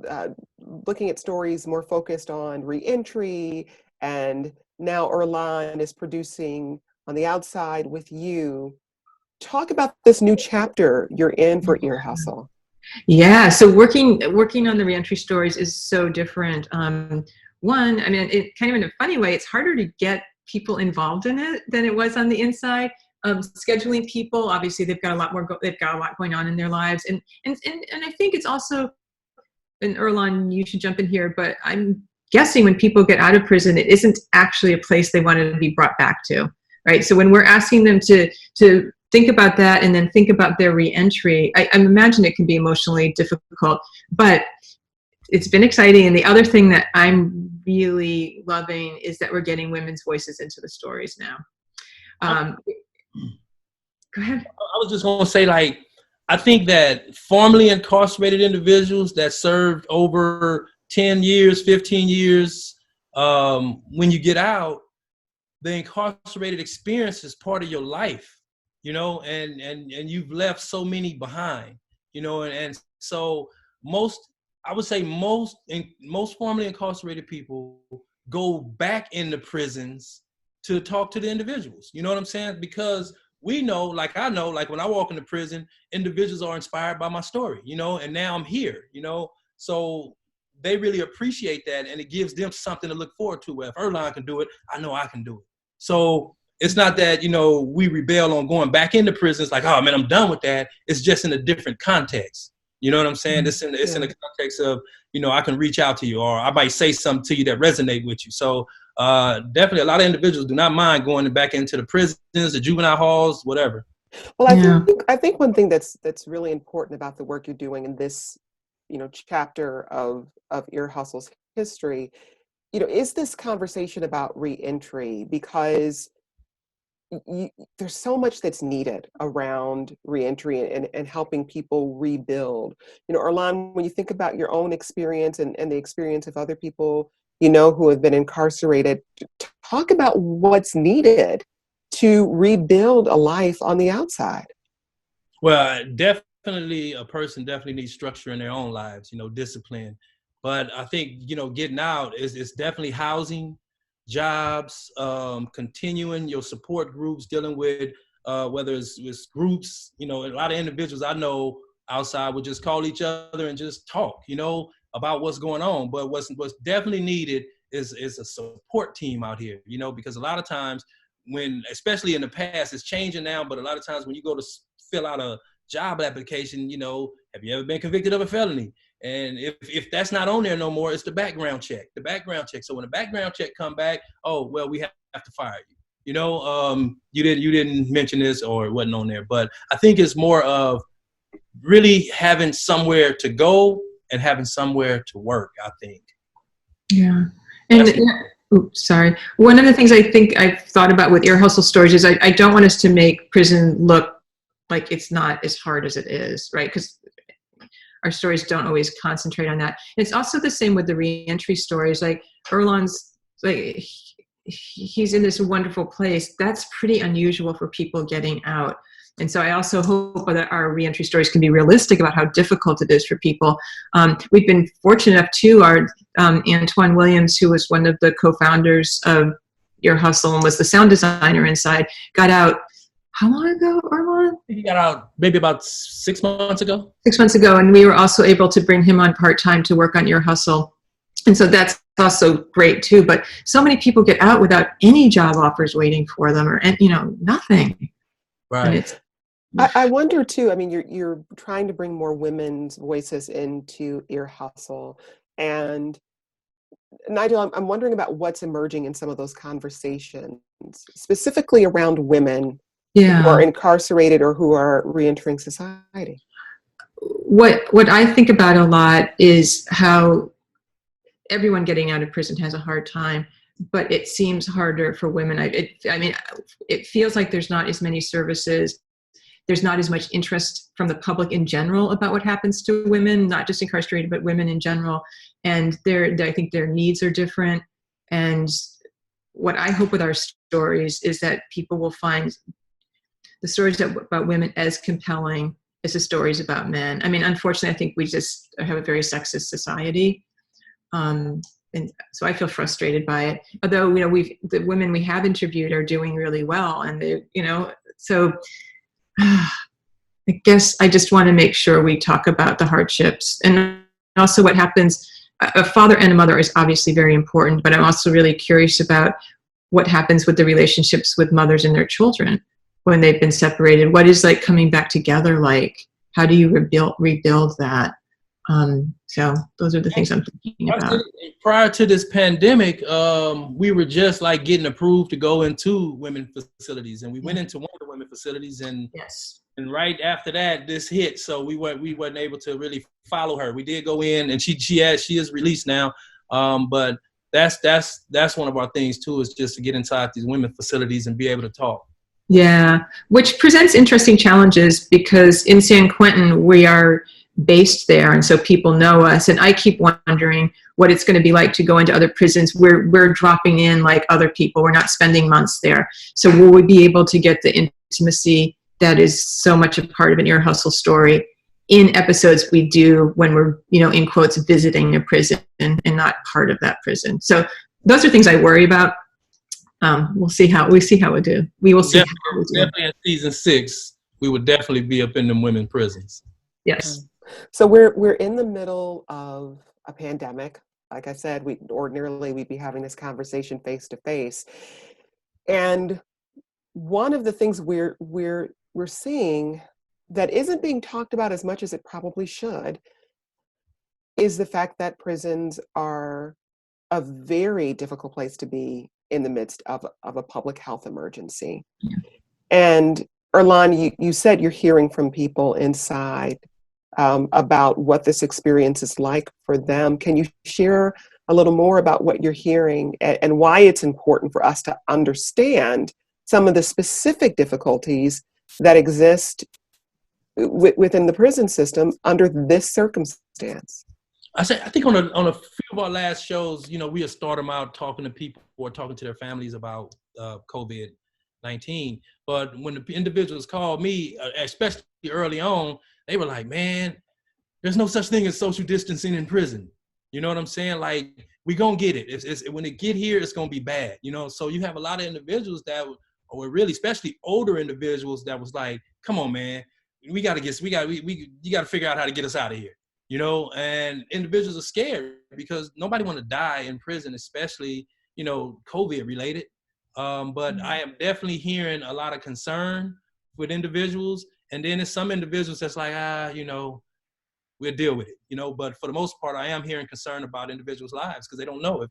looking at stories more focused on reentry, and now Earlonne is producing on the outside with you, talk about this new chapter you're in for Ear Hustle. Yeah, so working on the reentry stories is so different. One, I mean, it kind of in a funny way, it's harder to get people involved in it than it was on the inside. Scheduling people, obviously they've got a lot going on in their lives, and I think it's also, and Earlonne, you should jump in here, but I'm guessing when people get out of prison, it isn't actually a place they want to be brought back to, right? So when we're asking them to think about that and then think about their reentry, I imagine it can be emotionally difficult, but it's been exciting. And the other thing that I'm really loving is that we're getting women's voices into the stories now. Go ahead. I was just going to say, like, I think that formerly incarcerated individuals that served over 10 years, 15 years, when you get out, the incarcerated experience is part of your life, you know, and you've left so many behind. you know, and so I would say most formerly incarcerated people go back into prisons to talk to the individuals. You know what I'm saying? Because we know, like I know, like when I walk into prison, individuals are inspired by my story, you know, and now I'm here, you know, so they really appreciate that, and it gives them something to look forward to. If Earlonne can do it, I know I can do it. So it's not that, you know, we rebel on going back into prisons like, oh man, I'm done with that. It's just in a different context. You know what I'm saying? It's in the context of, you know, I can reach out to you, or I might say something to you that resonate with you. So definitely a lot of individuals do not mind going back into the prisons, the juvenile halls, whatever. Well, I think one thing that's really important about the work you're doing in this, you know, chapter of Ear Hustle's history, you know, is this conversation about reentry, because there's so much that's needed around reentry and helping people rebuild. You know, Earlonne, when you think about your own experience and the experience of other people, you know, who have been incarcerated, talk about what's needed to rebuild a life on the outside. Well, definitely a person definitely needs structure in their own lives, you know, discipline. But I think, you know, getting out is definitely housing, jobs, continuing your support groups, dealing with whether it's groups, you know, a lot of individuals I know outside would just call each other and just talk, you know, about what's going on. But what's definitely needed is a support team out here, you know, because a lot of times when, especially in the past, it's changing now, but a lot of times when you go to fill out a job application, you know, have you ever been convicted of a felony? And if that's not on there no more, it's the background check. So when the background check come back, oh, well, we have to fire you. You know, you didn't mention this, or it wasn't on there. But I think it's more of really having somewhere to go and having somewhere to work, I think. Yeah. And sorry. One of the things I think I've thought about with Ear Hustle stories is I don't want us to make prison look like it's not as hard as it is, right? Because our stories don't always concentrate on that. And it's also the same with the reentry stories. Like Earlonne's, like he's in this wonderful place. That's pretty unusual for people getting out. And so I also hope that our reentry stories can be realistic about how difficult it is for people. We've been fortunate enough too, our Antoine Williams, who was one of the co-founders of Ear Hustle and was the sound designer inside, got out how long ago, Earlonne? He got out maybe about 6 months ago. 6 months ago, and we were also able to bring him on part-time to work on Ear Hustle. And so that's also great too. But so many people get out without any job offers waiting for them, or, you know, nothing. Right. I wonder too, I mean, you're trying to bring more women's voices into Ear Hustle. And Nigel, I'm wondering about what's emerging in some of those conversations, specifically around women who are incarcerated or who are reentering society. What I think about a lot is how everyone getting out of prison has a hard time, but it seems harder for women. I mean, it feels like there's not as many services. There's not as much interest from the public in general about what happens to women, not just incarcerated, but women in general. And I think their needs are different. And what I hope with our stories is that people will find the stories about women as compelling as the stories about men. I mean, unfortunately, I think we just have a very sexist society. And so I feel frustrated by it. Although, you know, the women we have interviewed are doing really well. And they, you know, so I guess I just want to make sure we talk about the hardships and also what happens. A father and a mother is obviously very important, but I'm also really curious about what happens with the relationships with mothers and their children when they've been separated. What is like coming back together like? How do you rebuild that? So those are the things I'm thinking about. Prior to this pandemic, we were just like getting approved to go into women facilities, and we went into one of the women facilities, and and right after that, this hit. So we wasn't able to really follow her. We did go in, and she is released now. But that's one of our things too, is just to get inside these women facilities and be able to talk. Yeah, which presents interesting challenges because in San Quentin we are based there, and so people know us. And I keep wondering what it's going to be like to go into other prisons. We're dropping in like other people. We're not spending months there. So will we be able to get the intimacy that is so much a part of an Ear Hustle story? in episodes we do when we're, in quotes, visiting a prison and not part of that prison. So those are things I worry about. We'll see how we do. We will see how we do. Definitely in season 6, we would definitely be up in them women prisons. Yes. So we're in the middle of a pandemic. Like I said, ordinarily we'd be having this conversation face to face. And one of the things we're seeing that isn't being talked about as much as it probably should is the fact that prisons are a very difficult place to be in the midst of a public health emergency. Yeah. And Earlonne, you said you're hearing from people inside about what this experience is like for them. Can you share a little more about what you're hearing and why it's important for us to understand some of the specific difficulties that exist within the prison system under this circumstance? I think on a few of our last shows, we would start them out talking to people or talking to their families about COVID-19. But when the individuals called me, especially early on, they were like, man, there's no such thing as social distancing in prison. You know what I'm saying? Like, we gonna get it. It's when it get here, it's gonna be bad. So you have a lot of individuals that were really, especially older individuals, that was like, come on, man, you got to figure out how to get us out of here. And individuals are scared because nobody want to die in prison, especially, COVID related. But I am definitely hearing a lot of concern with individuals. And then there's some individuals that's like, we'll deal with it, but for the most part, I am hearing concern about individuals' lives because they don't know if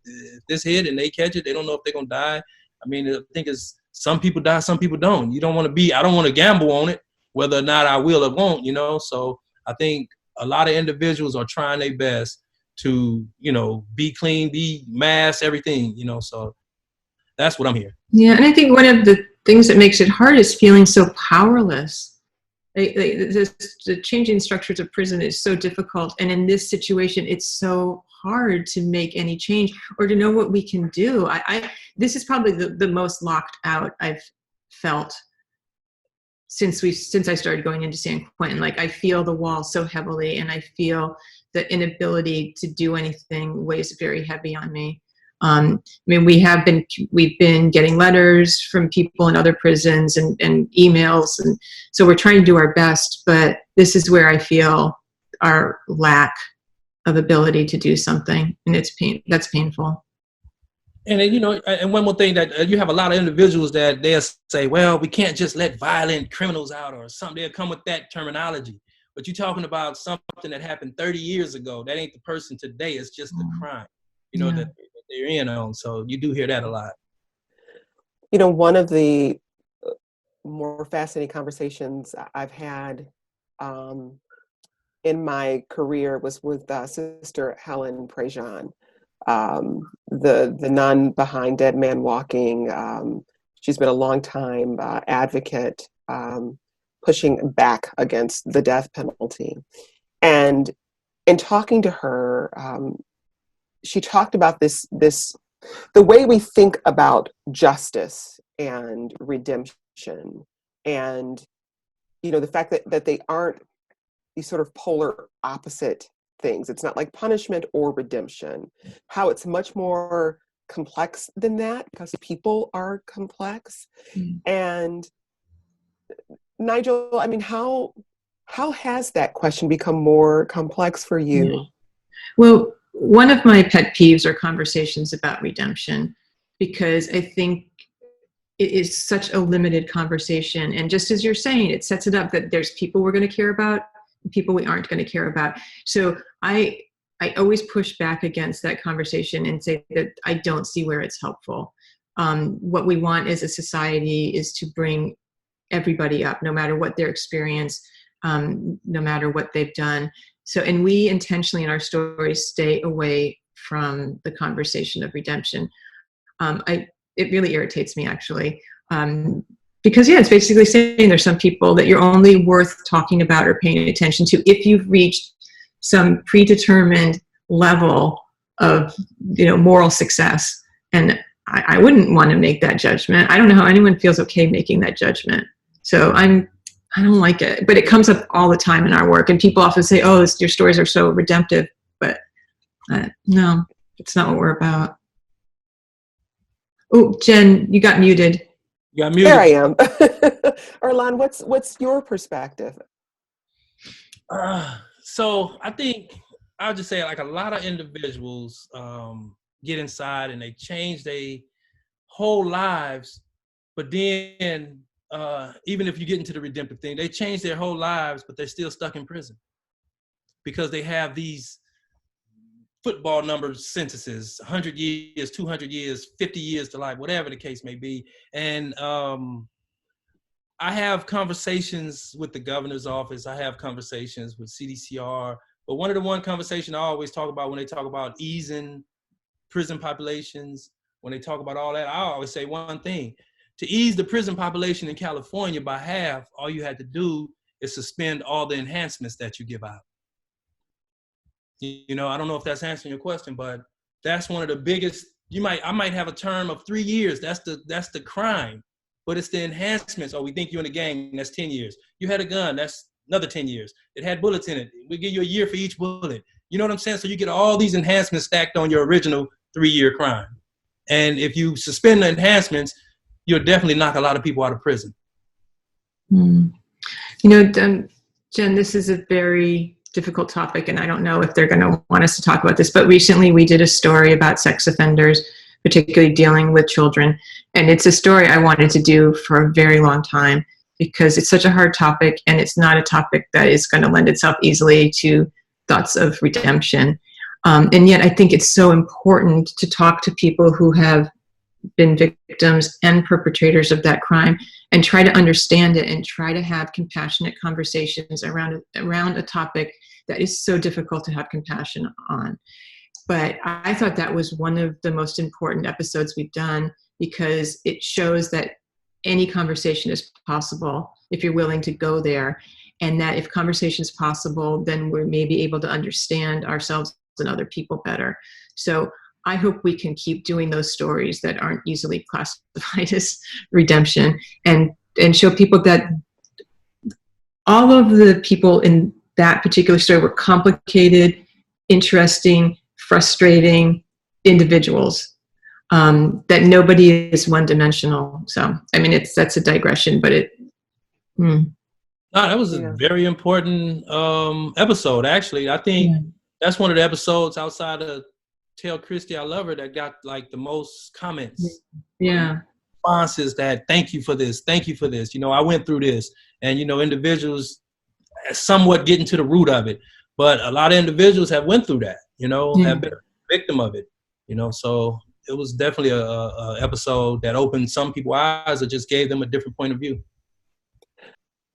this hit and they catch it, they don't know if they're going to die. I mean, I think it's some people die, some people don't. I don't want to gamble on it, whether or not I will or won't, so I think a lot of individuals are trying their best to, be clean, be masked, everything, so that's what I'm hearing. Yeah, and I think one of the things that makes it hard is feeling so powerless. The changing structures of prison is so difficult, and in this situation, it's so hard to make any change or to know what we can do. This is probably the most locked out I've felt since I started going into San Quentin. Like, I feel the wall so heavily, and I feel the inability to do anything weighs very heavy on me. We've been getting letters from people in other prisons and emails, and so we're trying to do our best, but this is where I feel our lack of ability to do something, and that's painful. And and one more thing, that you have a lot of individuals that they'll say, well, we can't just let violent criminals out or something. They'll come with that terminology. But you're talking about something that happened 30 years ago. That ain't the person today. It's just the crime, that they're in on. So you do hear that a lot. One of the more fascinating conversations I've had in my career was with Sister Helen Prejean, the nun behind Dead Man Walking. She's been a long time advocate pushing back against the death penalty. And in talking to her, she talked about the way we think about justice and redemption, and the fact that they aren't these sort of polar opposite things. It's not like punishment or redemption. How it's much more complex than that because people are complex. And Nigel, I mean, how has that question become more complex for you? Yeah. Well, one of my pet peeves are conversations about redemption, because I think it is such a limited conversation. And just as you're saying, it sets it up that there's people we're going to care about, people we aren't going to care about. So I always push back against that conversation and say that I don't see where it's helpful. What we want as a society is to bring everybody up, no matter what their experience, no matter what they've done. So, and we intentionally in our stories stay away from the conversation of redemption. It really irritates me, actually. Because it's basically saying there's some people that you're only worth talking about or paying attention to if you've reached some predetermined level of, moral success. And I wouldn't want to make that judgment. I don't know how anyone feels okay making that judgment. So I'm I don't like it, but it comes up all the time in our work, and people often say, "Oh, your stories are so redemptive," but no, it's not what we're about. Oh, Jenn, you got muted. You got muted. There I am. Earlonne, what's your perspective? So I think I'll just say, like, a lot of individuals get inside and they change their whole lives, but then even if you get into the redemptive thing, they change their whole lives, but they're still stuck in prison because they have these football number sentences, 100 years, 200 years, 50 years to life, whatever the case may be. And I have conversations with the governor's office. I have conversations with CDCR. But one conversation I always talk about when they talk about easing prison populations, when they talk about all that, I always say one thing. To ease the prison population in California by half, all you had to do is suspend all the enhancements that you give out. You know, I don't know if that's answering your question, but that's one of the biggest. I might have a term of 3 years. That's the crime, but it's the enhancements. Oh, we think you're in a gang. That's 10 years. You had a gun. That's another 10 years. It had bullets in it. We give you a year for each bullet. You know what I'm saying? So you get all these enhancements stacked on your original 3-year crime. And if you suspend the enhancements, you'll definitely knock a lot of people out of prison. You know, Jenn, this is a very difficult topic, and I don't know if they're going to want us to talk about this, but recently we did a story about sex offenders, particularly dealing with children. And it's a story I wanted to do for a very long time because it's such a hard topic, and it's not a topic that is going to lend itself easily to thoughts of redemption. And yet I think it's so important to talk to people who have been victims and perpetrators of that crime and try to understand it and try to have compassionate conversations around a topic that is so difficult to have compassion on. But I thought that was one of the most important episodes we've done because it shows that any conversation is possible if you're willing to go there, and that if conversation is possible, then we're maybe able to understand ourselves and other people better. So I hope we can keep doing those stories that aren't easily classified as redemption and show people that all of the people in that particular story were complicated, interesting, frustrating individuals, that nobody is one-dimensional. So, I mean, that's a digression, but No, that was a very important episode, actually. I think that's one of the episodes outside of Tell Christy I Love Her that got like the most comments. Yeah. Responses that thank you for this. You know, I went through this. And, you know, individuals somewhat getting to the root of it. But a lot of individuals have went through that, you know, have been a victim of it, you know. So it was definitely a episode that opened some people's eyes or just gave them a different point of view.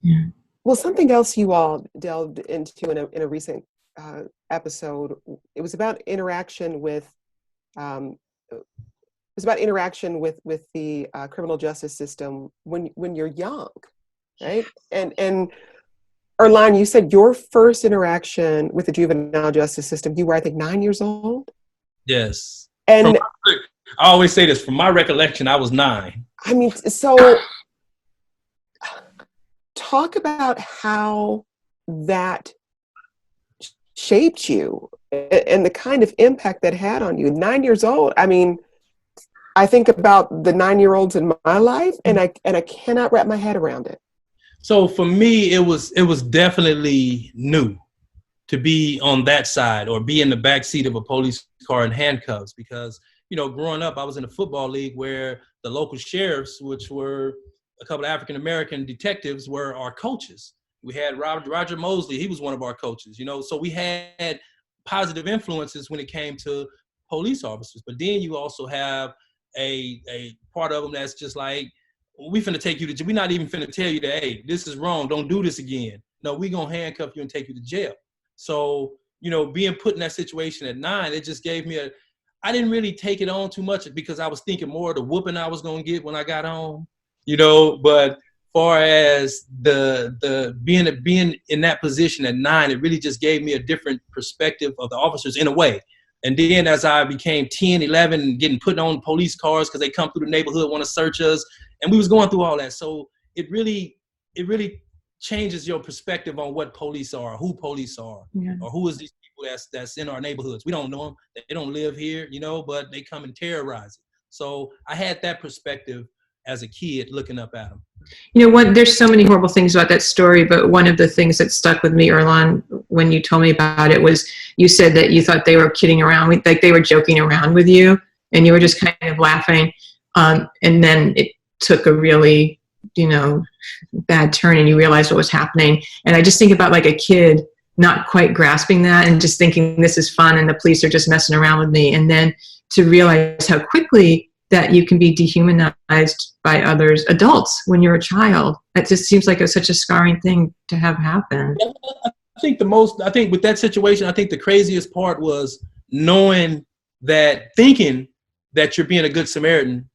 Yeah. Well, something else you all delved into in a recent episode, it was about interaction with the criminal justice system when you're young, right? And Earlonne, you said your first interaction with the juvenile justice system, you were, I think, 9 years old? Yes. And I always say this, from my recollection, I was 9. I mean, so talk about how that shaped you and the kind of impact that had on you. 9 years old. I mean, I think about the 9-year-olds in my life, and I cannot wrap my head around it. So for me, it was definitely new to be on that side or be in the back seat of a police car in handcuffs because, you know, growing up, I was in a football league where the local sheriffs, which were a couple of African-American detectives, were our coaches. We had Roger Mosley. He was one of our coaches, you know, so we had positive influences when it came to police officers. But then you also have a part of them that's just like, we finna take you to, we're not even finna tell you that, hey, this is wrong, don't do this again. No, we gonna handcuff you and take you to jail. So, you know, being put in that situation at 9, it just gave me I didn't really take it on too much because I was thinking more of the whooping I was gonna get when I got home, you know, but far as the being in that position at 9, it really just gave me a different perspective of the officers in a way. And then as I became 10, 11, and getting put on police cars because they come through the neighborhood, want to search us, and we was going through all that. So it really changes your perspective on what police are, who police are, or who is these people that's in our neighborhoods. We don't know them. They don't live here, but they come and terrorize it. So I had that perspective as a kid looking up at them. There's so many horrible things about that story, but one of the things that stuck with me, Earlonne, when you told me about it was you said that you thought they were kidding around, like they were joking around with you, and you were just kind of laughing. And then it took a really, bad turn, and you realized what was happening. And I just think about like a kid not quite grasping that and just thinking this is fun and the police are just messing around with me. And then to realize how quickly that you can be dehumanized by others, adults, when you're a child. It just seems like it's such a scarring thing to have happen. I think with that situation, I think the craziest part was thinking that you're being a good Samaritan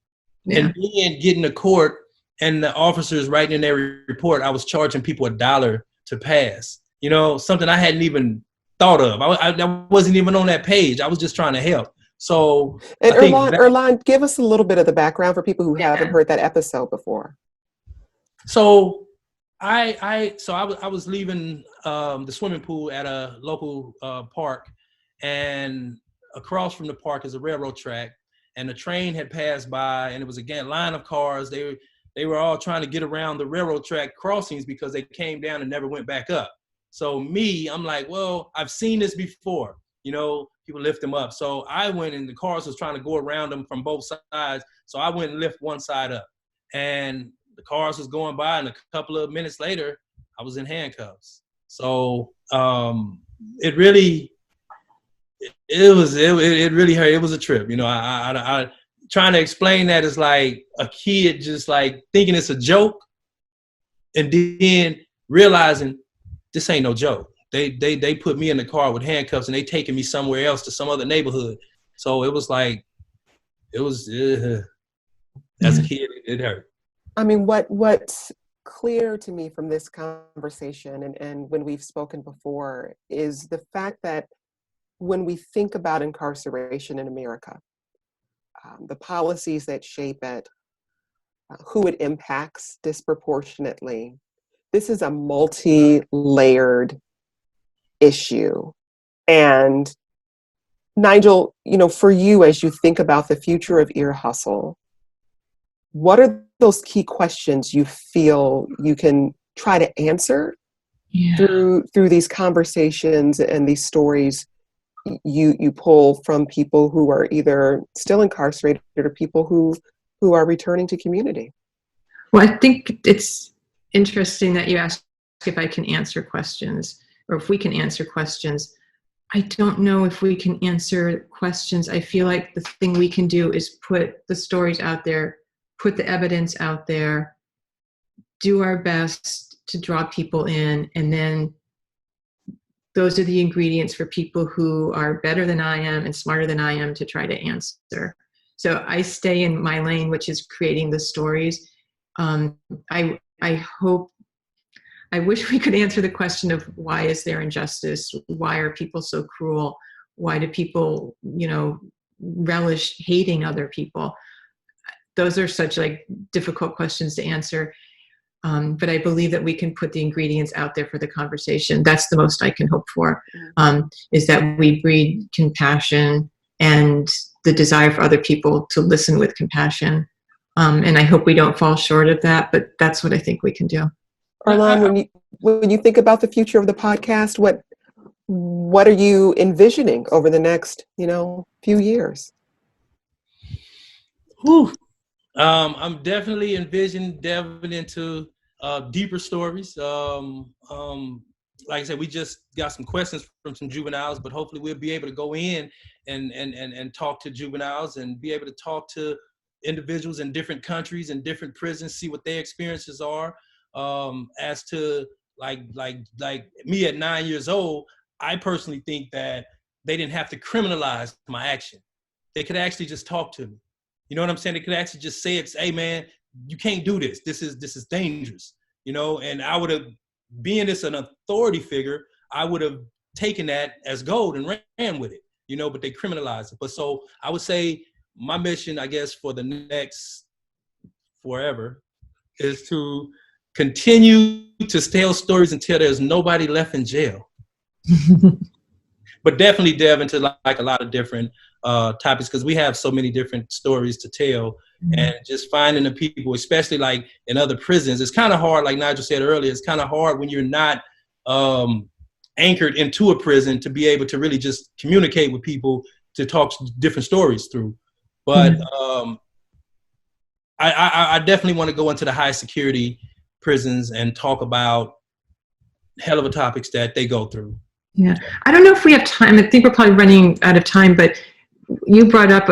and getting to court and the officers writing in their report, I was charging people $1 to pass. Something I hadn't even thought of. I wasn't even on that page. I was just trying to help. So, and Earlonne, give us a little bit of the background for people who haven't heard that episode before. So, I was leaving the swimming pool at a local park, and across from the park is a railroad track, and the train had passed by, and it was again a line of cars. They were all trying to get around the railroad track crossings because they came down and never went back up. So I'm like, well, I've seen this before. People lift them up. So I went, and the cars was trying to go around them from both sides. So I went and lift one side up, and the cars was going by, and a couple of minutes later, I was in handcuffs. So it really hurt. It was a trip. I trying to explain that is like a kid just like thinking it's a joke, and then realizing this ain't no joke. They put me in the car with handcuffs, and they taking me somewhere else to some other neighborhood. So it was like, as a kid, it hurt. I mean, what's clear to me from this conversation and when we've spoken before is the fact that when we think about incarceration in America, the policies that shape it, who it impacts disproportionately, this is a multi-layered issue. And Nigel, for you, as you think about the future of Ear Hustle, what are those key questions you feel you can try to answer through these conversations and these stories you pull from people who are either still incarcerated or people who are returning to community? Well, I think it's interesting that you ask if I can answer questions, or if we can answer questions. I don't know if we can answer questions. I feel like the thing we can do is put the stories out there, put the evidence out there, do our best to draw people in, and then those are the ingredients for people who are better than I am and smarter than I am to try to answer. So I stay in my lane, which is creating the stories. I wish we could answer the question of why is there injustice? Why are people so cruel? Why do people, relish hating other people? Those are such difficult questions to answer. But I believe that we can put the ingredients out there for the conversation. That's the most I can hope for, is that we breed compassion and the desire for other people to listen with compassion. And I hope we don't fall short of that, but that's what I think we can do. Earlonne, when you think about the future of the podcast, what are you envisioning over the next, few years? I'm definitely delving into deeper stories. Like I said, we just got some questions from some juveniles, but hopefully we'll be able to go in and talk to juveniles and be able to talk to individuals in different countries and different prisons, see what their experiences are. As to like me at 9 years old, I personally think that they didn't have to criminalize my action. They could actually just talk to me. You know what I'm saying? They could actually just say, hey man, you can't do this. This is dangerous. And I would have, being this an authority figure, I would have taken that as gold and ran with it, but they criminalized it. But so I would say my mission, I guess, for the next forever is to continue to tell stories until there's nobody left in jail. But definitely delve into like a lot of different topics, because we have so many different stories to tell. And just finding the people, especially like in other prisons, it's kind of hard. Like Nigel said earlier, it's kind of hard when you're not anchored into a prison to be able to really just communicate with people to talk different stories through. But I definitely want to go into the high security prisons and talk about hell of a topics that they go through. Yeah, I don't know if we have time. I think we're probably running out of time, but you brought up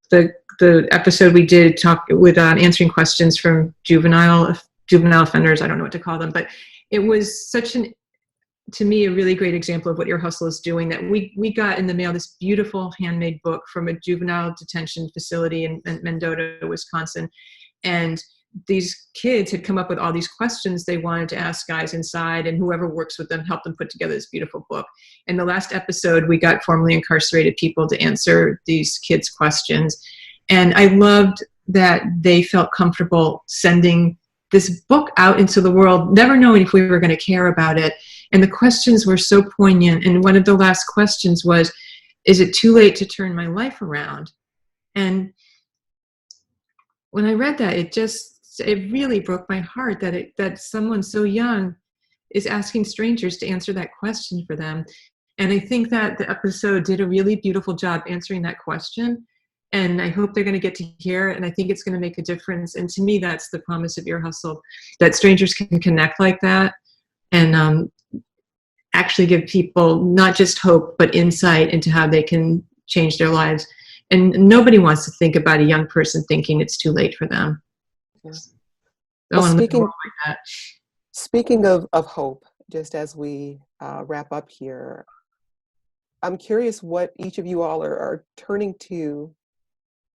the episode we did talk with answering questions from juvenile offenders. I don't know what to call them, but it was to me, a really great example of what Ear Hustle is doing. That we got in the mail this beautiful handmade book from a juvenile detention facility in Mendota, Wisconsin, and these kids had come up with all these questions they wanted to ask guys inside, and whoever works with them helped them put together this beautiful book. In the last episode, we got formerly incarcerated people to answer these kids' questions. And I loved that they felt comfortable sending this book out into the world, never knowing if we were going to care about it. And the questions were so poignant. And one of the last questions was, is it too late to turn my life around? And when I read that, it really broke my heart that someone so young is asking strangers to answer that question for them. And I think that the episode did a really beautiful job answering that question. And I hope they're going to get to hear it. And I think it's going to make a difference. And to me, that's the promise of Ear Hustle, that strangers can connect like that and actually give people not just hope, but insight into how they can change their lives. And nobody wants to think about a young person thinking it's too late for them. Well, speaking of hope, just as we wrap up here, I'm curious what each of you all are turning to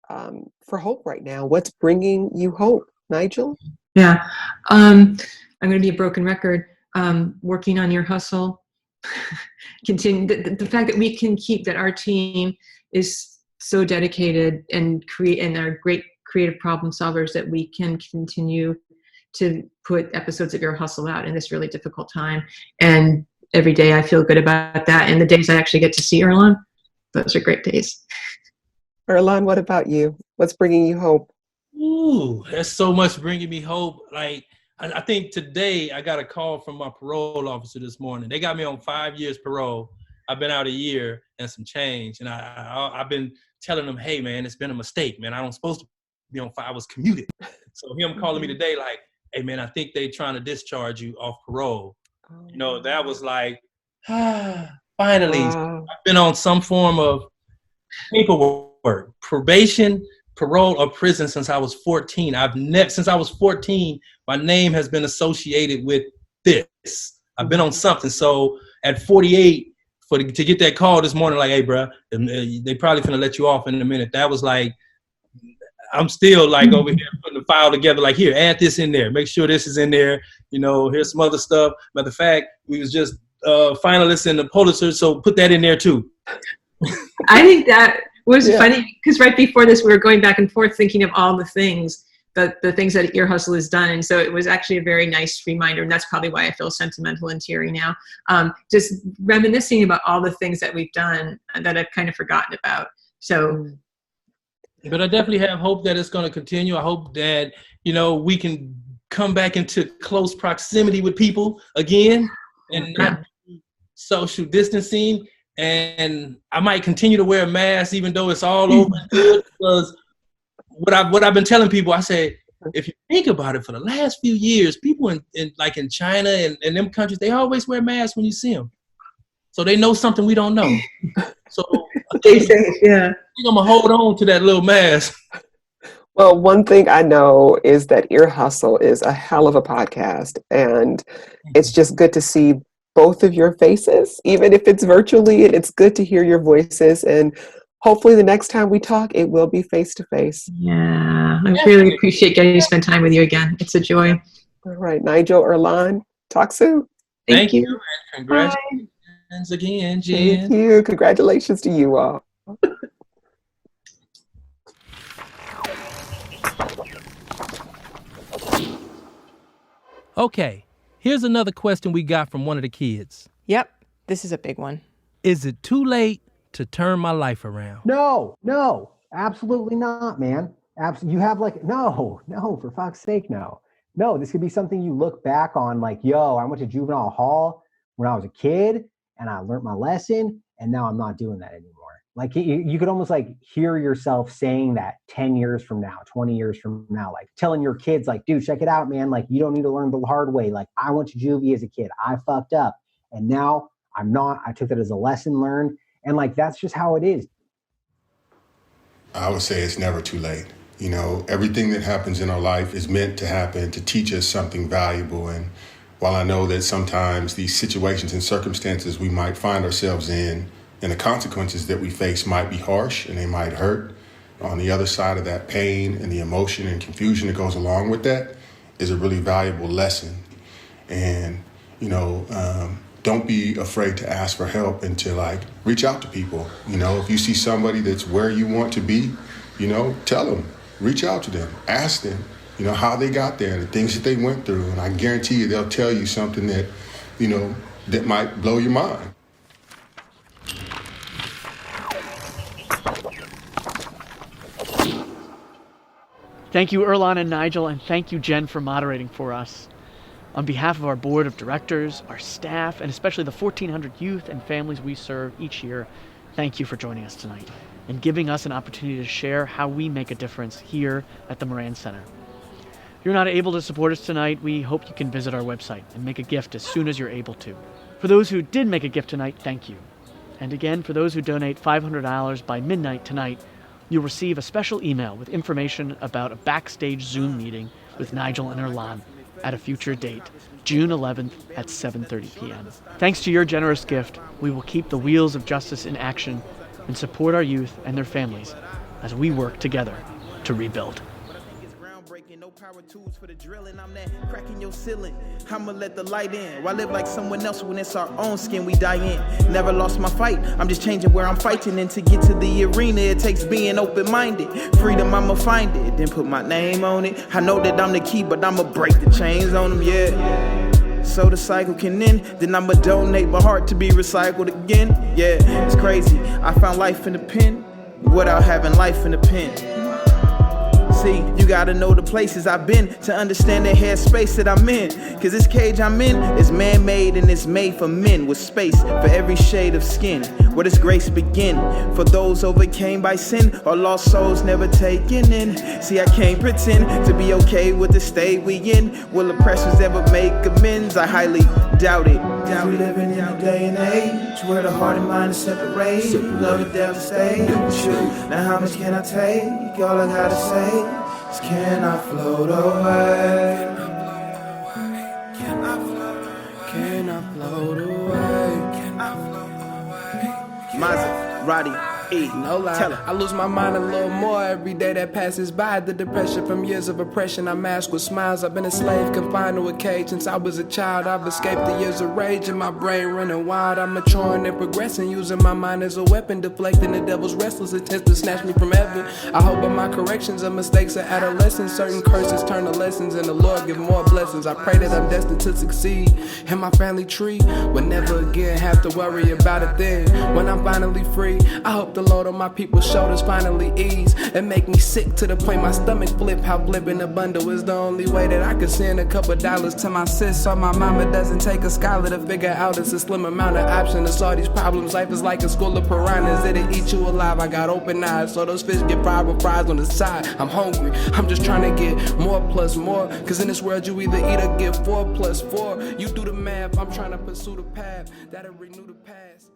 for hope right now. What's bringing you hope, Nigel? Yeah, I'm going to be a broken record. Working on Ear Hustle, continue the fact that we can keep that our team is so dedicated and are great creative problem solvers, that we can continue to put episodes of Ear Hustle out in this really difficult time. And every day I feel good about that. And the days I actually get to see Earlonne, those are great days. Earlonne, what about you? What's bringing you hope? Ooh, that's so much bringing me hope. Like, I think today I got a call from my parole officer this morning. They got me on 5 years parole. I've been out a year and some change. And I've been telling them, hey, man, it's been a mistake, man. I don't supposed to be on 5. I was commuted. So him calling me today like, hey, man, I think they trying to discharge you off parole. You know, that was like, finally. Wow. I've been on some form of paperwork, probation, parole, or prison since I was 14. Since I was 14, my name has been associated with this. I've been on something. So at 48, to get that call this morning, like, hey, bro, they probably finna let you off in a minute. That was like, I'm still like over here putting the file together, like, here, add this in there. Make sure this is in there. You know, here's some other stuff. Matter of fact, we was just finalists in the Pulitzer, so put that in there too. I think that was funny, because right before this, we were going back and forth thinking of all the things, the things that Ear Hustle has done. And so it was actually a very nice reminder. And that's probably why I feel sentimental and teary now. Just reminiscing about all the things that we've done that I've kind of forgotten about. So. But I definitely have hope that it's going to continue. I hope that, you know, we can come back into close proximity with people again and not social distancing. And I might continue to wear a mask even though it's all over. Because what I've been telling people, I said, if you think about it, for the last few years, people in China and them countries, they always wear masks when you see them. So they know something we don't know. So they say, yeah. I think I'm going to hold on to that little mask. Well, one thing I know is that Ear Hustle is a hell of a podcast. And it's just good to see both of your faces, even if it's virtually. It's good to hear your voices. And hopefully the next time we talk, it will be face to face. Yeah, I really appreciate getting to spend time with you again. It's a joy. All right, Nigel, Earlonne, talk soon. Thank you. And congratulations again, Jenn. Thank you. Congratulations to you all. Okay, Here's another question we got from one of the kids. Yep, this is a big one. Is it too late to turn my life around? No, absolutely not, man. You have no, for fuck's sake, no. No, this could be something you look back on like, yo, I went to juvenile hall when I was a kid and I learned my lesson and now I'm not doing that anymore. Like you could almost like hear yourself saying that 10 years from now, 20 years from now, like telling your kids like, dude, check it out, man. Like you don't need to learn the hard way. Like I went to juvie as a kid. I fucked up and now I'm not. I took that as a lesson learned. And like, that's just how it is. I would say it's never too late. You know, everything that happens in our life is meant to happen to teach us something valuable. And while I know that sometimes these situations and circumstances we might find ourselves in and the consequences that we face might be harsh and they might hurt, on the other side of that pain and the emotion and confusion that goes along with that is a really valuable lesson. And, don't be afraid to ask for help and to like reach out to people. You know, if you see somebody that's where you want to be, tell them, reach out to them, ask them, how they got there, the things that they went through. And I guarantee you they'll tell you something that, that might blow your mind. Thank you, Earlonne and Nigel, and thank you, Jenn, for moderating for us. On behalf of our board of directors, our staff, and especially the 1,400 youth and families we serve each year, thank you for joining us tonight and giving us an opportunity to share how we make a difference here at the Moran Center. If you're not able to support us tonight, we hope you can visit our website and make a gift as soon as you're able to. For those who did make a gift tonight, thank you. And again, for those who donate $500 by midnight tonight, you'll receive a special email with information about a backstage Zoom meeting with Nigel and Earlonne at a future date, June 11th at 7:30 p.m. Thanks to your generous gift, we will keep the wheels of justice in action and support our youth and their families as we work together to rebuild. No power tools for the drilling. I'm that cracking your ceiling. I'ma let the light in. Why live like someone else when it's our own skin we die in? Never lost my fight. I'm just changing where I'm fighting. And to get to the arena, it takes being open-minded. Freedom, I'ma find it. Then put my name on it. I know that I'm the key, but I'ma break the chains on them, yeah. So the cycle can end. Then I'ma donate my heart to be recycled again. Yeah, it's crazy. I found life in the pen without having life in the pen. See, you gotta know the places I've been to understand the headspace that I'm in. Cause this cage I'm in is man-made and it's made for men with space for every shade of skin. Where does grace begin? For those overcame by sin or lost souls never taken in. See, I can't pretend to be okay with the state we in. Will oppressors ever make amends? I highly doubt it. We living in a day and age where the heart and mind is separate. Love is devastating. Now how much can I take? All I gotta say is can I float away? Can I float away? Can I float away? Can I float away? Mazza, Roddy, E, no lie, I lose my mind a little more every day that passes by. The depression from years of oppression I mask with smiles. I've been a slave confined to a cage since I was a child. I've escaped the years of rage and my brain running wild. I'm maturing and progressing, using my mind as a weapon, deflecting the devil's restless attempts to snatch me from heaven. I hope by my corrections of mistakes of adolescence, certain curses turn to lessons and the Lord give more blessings. I pray that I'm destined to succeed and my family tree will never again have to worry about a thing. When I'm finally free, I hope the load on my people's shoulders finally ease and make me sick to the point my stomach flip. How flip in a bundle is the only way that I could send a couple dollars to my sis, so my mama doesn't take a scholar to figure out it's a slim amount of options to solve these problems. Life is like a school of piranhas, it'll eat you alive. I got open eyes, so those fish get fried with fries on the side. I'm hungry, I'm just trying to get more plus more, cause in this world you either eat or get 4 plus 4. You do the math, I'm trying to pursue the path that'll renew the past.